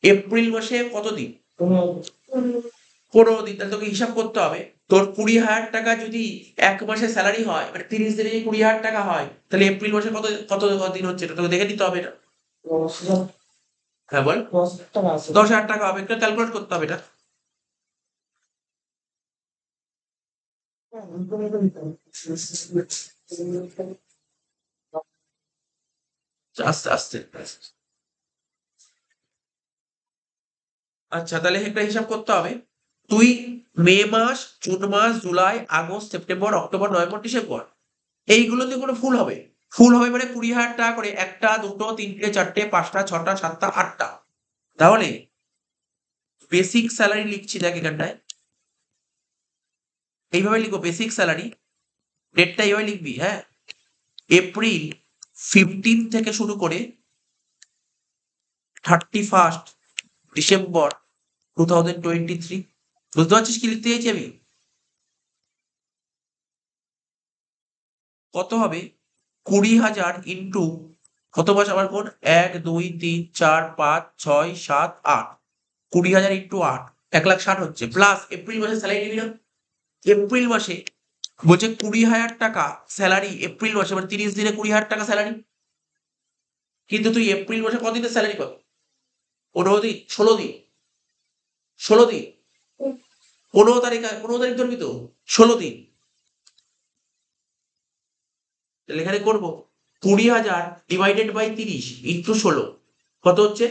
এপ্রিল মাসে কত দিন? 15 দিন। তাহলে তোকে হিসাব করতে হবে, তোর 20,000 টাকা যদি 1 মাসে স্যালারি হয়, মানে 30 দিনে যদি 20,000 টাকা হয়, তাহলে এপ্রিল মাসে কত কত দিন হচ্ছে? এটা তোকে দেখে নিতে হবে এটা। হ্যাঁ বল। 10,000 টাকা হবে, এটা ক্যালকুলেট করতে হবে এটা। আস্তে আস্তে। আচ্ছা, তাহলে একটা হিসাব করতে হবে। তুই মে মাস, জুন মাস, July, August, September, October, November, December, এইগুলোতে কোনো ফুল হবে মানে 20,000 টাকা করে, 1টা, 2টো, 3টে, 4টে, 5টা, 6টা, 7টা, 8টা। তাহলে বেসিক স্যালারি লিখছি, দেখ এখানটায় এইভাবে লিখবো, বেসিক স্যালারি ডেটটা এইভাবে লিখবি, হ্যাঁ। এপ্রিল 15 থেকে শুরু করে 31 ডিসেম্বর 2023। বুঝতে পারছিস কি লিখতে চাইছি আমি? কত হবে? 20,000 ইন্টু কত মাস আমার কোন? 1, 2, 3, 4, 5, 6, 7, 8। 20,000 ইন্টু 8, 1,60,000 হচ্ছে, প্লাস এপ্রিল মাসের স্যালারি নিবি না? এপ্রিল মাসে বলছে 20,000 টাকা স্যালারি এপ্রিল মাসে, মানে 30 দিনে 20,000 টাকা স্যালারি। কিন্তু তুই এপ্রিল মাসে কদিনের স্যালারি পাবি? 15 দিন, 16 দিন, 16 দিন, 15 তারিখ ধরবি তো, 16 দিন। তাহলে এখানে করবো 20,000 ডিভাইডেড বাই 30 ইন্টু 16 কত হচ্ছে?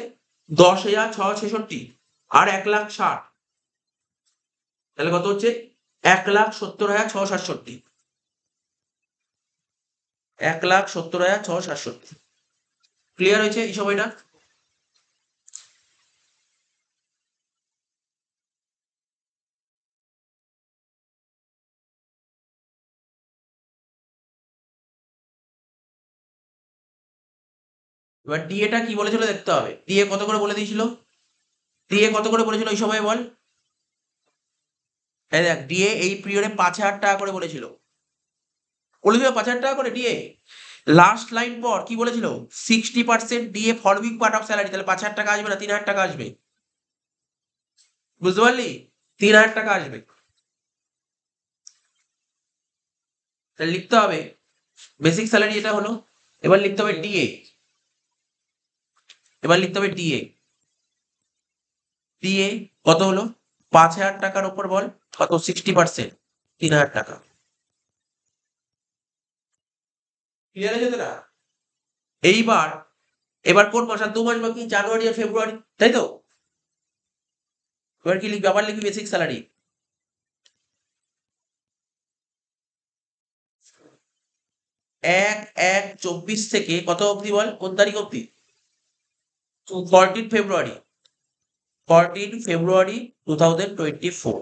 10,666 আর 1,60,000, তাহলে কত হচ্ছে? 1,70,667, 1,70,667। ক্লিয়ার হয়েছে এই সময়টা? এবার ডিএটা কি বলেছিল দেখতে হবে। ডিএ কত করে বলে দিয়েছিল? ডিএ কত করে বলেছিল ওই সময় বল? এই দেখ, ডিএ এই পিরিয়ডে 5,000 টাকা করে বলেছিল। বলেছিল 5,000 টাকা করে ডিএ। লাস্ট লাইন পর কি বলেছিল? 60% DA forming part of salary. তাহলে 5,000 টাকা আসবে না, 3,000 টাকা আসবে। বুঝতে পারলি? 3,000 টাকা আসবে। তাহলে লিখতে হবে বেসিক স্যালারি এটা হলো। এবার লিখতে হবে ডিএ। এবার লিখতে হবে ডিএ। ডিএ কত হলো? 5,000 টাকার উপর বল কত? 60%, 3,000 টাকা। ক্লিয়ার হয়ে যেত না? এইবার এবার কোন মাস? আর 2 মাস বাকি, জানুয়ারি আর ফেব্রুয়ারি, তাই তো? এবার কি লিখবি? আবার লিখবি বেসিক স্যালারি। এক 1/24 থেকে কত অবধি বল? কোন তারিখ অবধি? 14 ফেব্রুয়ারি, 2024।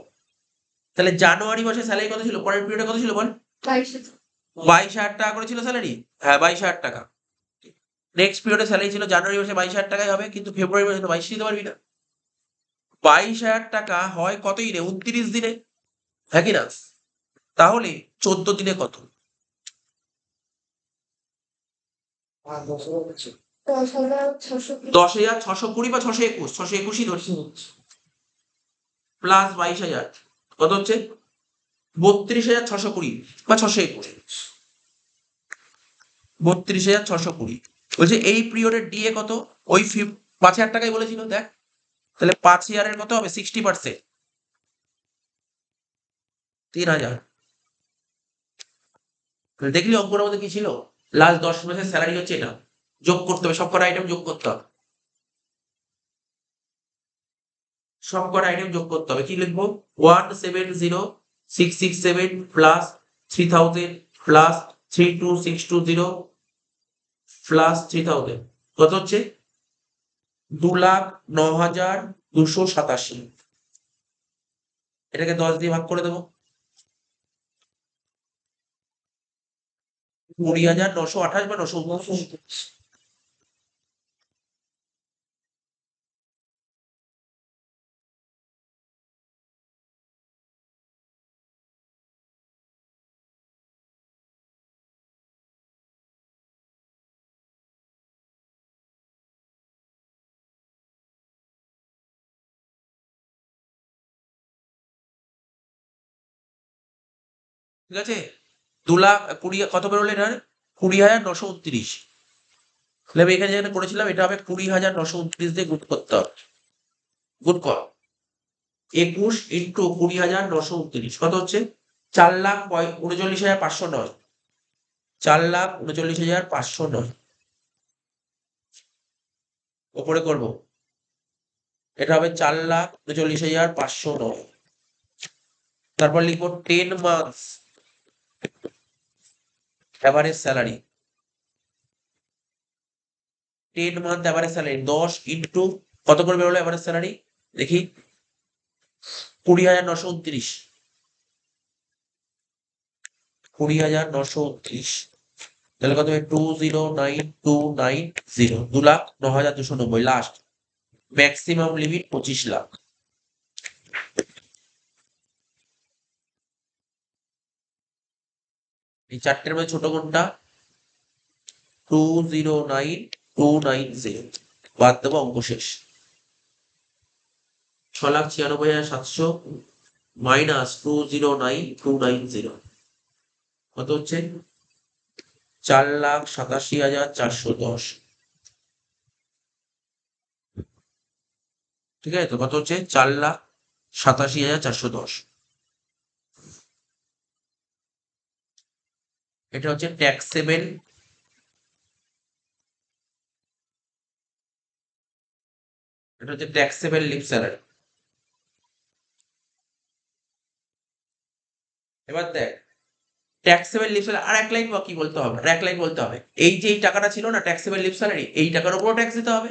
তাহলে জানুয়ারি মাসে স্যালারি কত ছিল? পরের পিরিয়ডে কত ছিল বল? 22,000 টাকা করে ছিল স্যালারি। হ্যাঁ, 22,000 টাকা। নেক্সট পিরিয়ডে স্যালারি ছিল জানুয়ারি মাসে 22,000 টাকাই হবে, কিন্তু ফেব্রুয়ারি মাসে তো 22 দিতে পারবি না। 22,000 টাকা হয় কত দিনে? 29 দিনে, হ্যাঁ কি না? তাহলে 14 দিনে কত? 10,620 বা 621, 621ই ধরছি, প্লাস 22,000 কত হচ্ছে? 32,620 বা 621, 32,620। বলছে এই পিরিয়ডের ডিএ কত? ওই 5,000 টাকাই বলেছিল দেখ। তাহলে 5,000 এর কত হবে? 60%, 3,000। দেখলি অঙ্কটার মধ্যে কি ছিল? লাস্ট 10 মাসের স্যালারি হচ্ছে এটা। যোগ করতে হবে, সবকটা আইটেম যোগ করতে হবে। সবকটা আইটেম যোগ করতে হবে। কি লিখবো? 170,667 প্লাস 3,000 প্লাস 32,620 প্লাস 3,000 কত হচ্ছে? 2,09,287। এটাকে 10 দিয়ে ভাগ করে দেবো। 20,928 বা 929। ঠিক আছে? 2,20,000 কত বেরোলো এটার? 20,929। তাহলে আমি এখানে যেখানে করেছিলাম এটা হবে 20,929 দিয়ে গুণ করতে হবে। গুণ কর। 21 ইন্টু 20,929 কত হচ্ছে? 4,39,509। 4,39,509 ওপরে করব। এটা হবে 4,39,509। তারপর লিখবো 10 months average salary. 10 month average salary 10 into কত করে বেরোলো অ্যাভারেজ স্যালারি দেখি? 20,929। 20,929 তাহলে কত হবে? 2,09,290, 2,09,290 লাস্ট। Maximum limit 25 lakh. এই চারটের মধ্যে ছোট কোনটা? 2,09,290 বাদ দেবো, অঙ্ক শেষ। 6,96,700 -209,290 কত হচ্ছে 4,87,410। ঠিক আছে তো কত হচ্ছে 4,87,410। এটা হচ্ছে ট্যাক্সেবল, লিভ স্যালারি। এবার দেখ ট্যাক্সেবল লিভ স্যালারি আর এক লাইন কি বলতে হবে, আর এক লাইন বলতে হবে এই যে এই টাকাটা ছিল না ট্যাক্সেবল লিভ স্যালারি, এই টাকার উপরও ট্যাক্স দিতে হবে,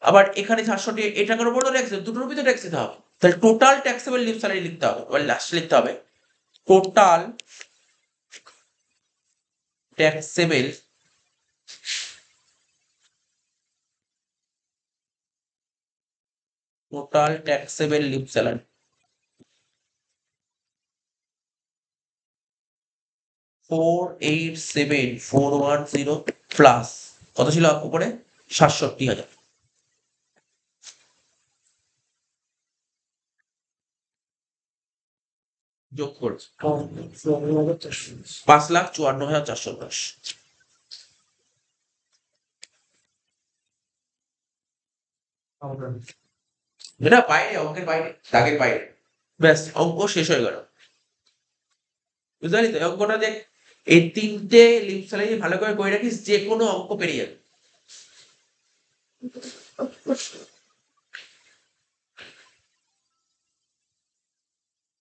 আবার এখানে 400 এই টাকার উপরও ট্যাক্স, দুটোর উপরে ট্যাক্স দিতে হবে। তাহলে টোটাল ট্যাক্সেবল লিভ স্যালারি লিখতে হবে, এবার লাস্ট লিখতে হবে total taxable leave salary 487,410 plus কত ছিল উপরে 67,000 যোগ করছে 5,54,410। এটা বাইরে, অঙ্কের বাইরে, দাগের বাইরে। ব্যাস অঙ্ক শেষ হয়ে গেল। বুঝতে পারলি তো অঙ্কটা দেখ, এই তিনটে লিভ স্যালারি ভালো করে রাখিস, যে কোনো অঙ্ক পেরিয়ে যাবে।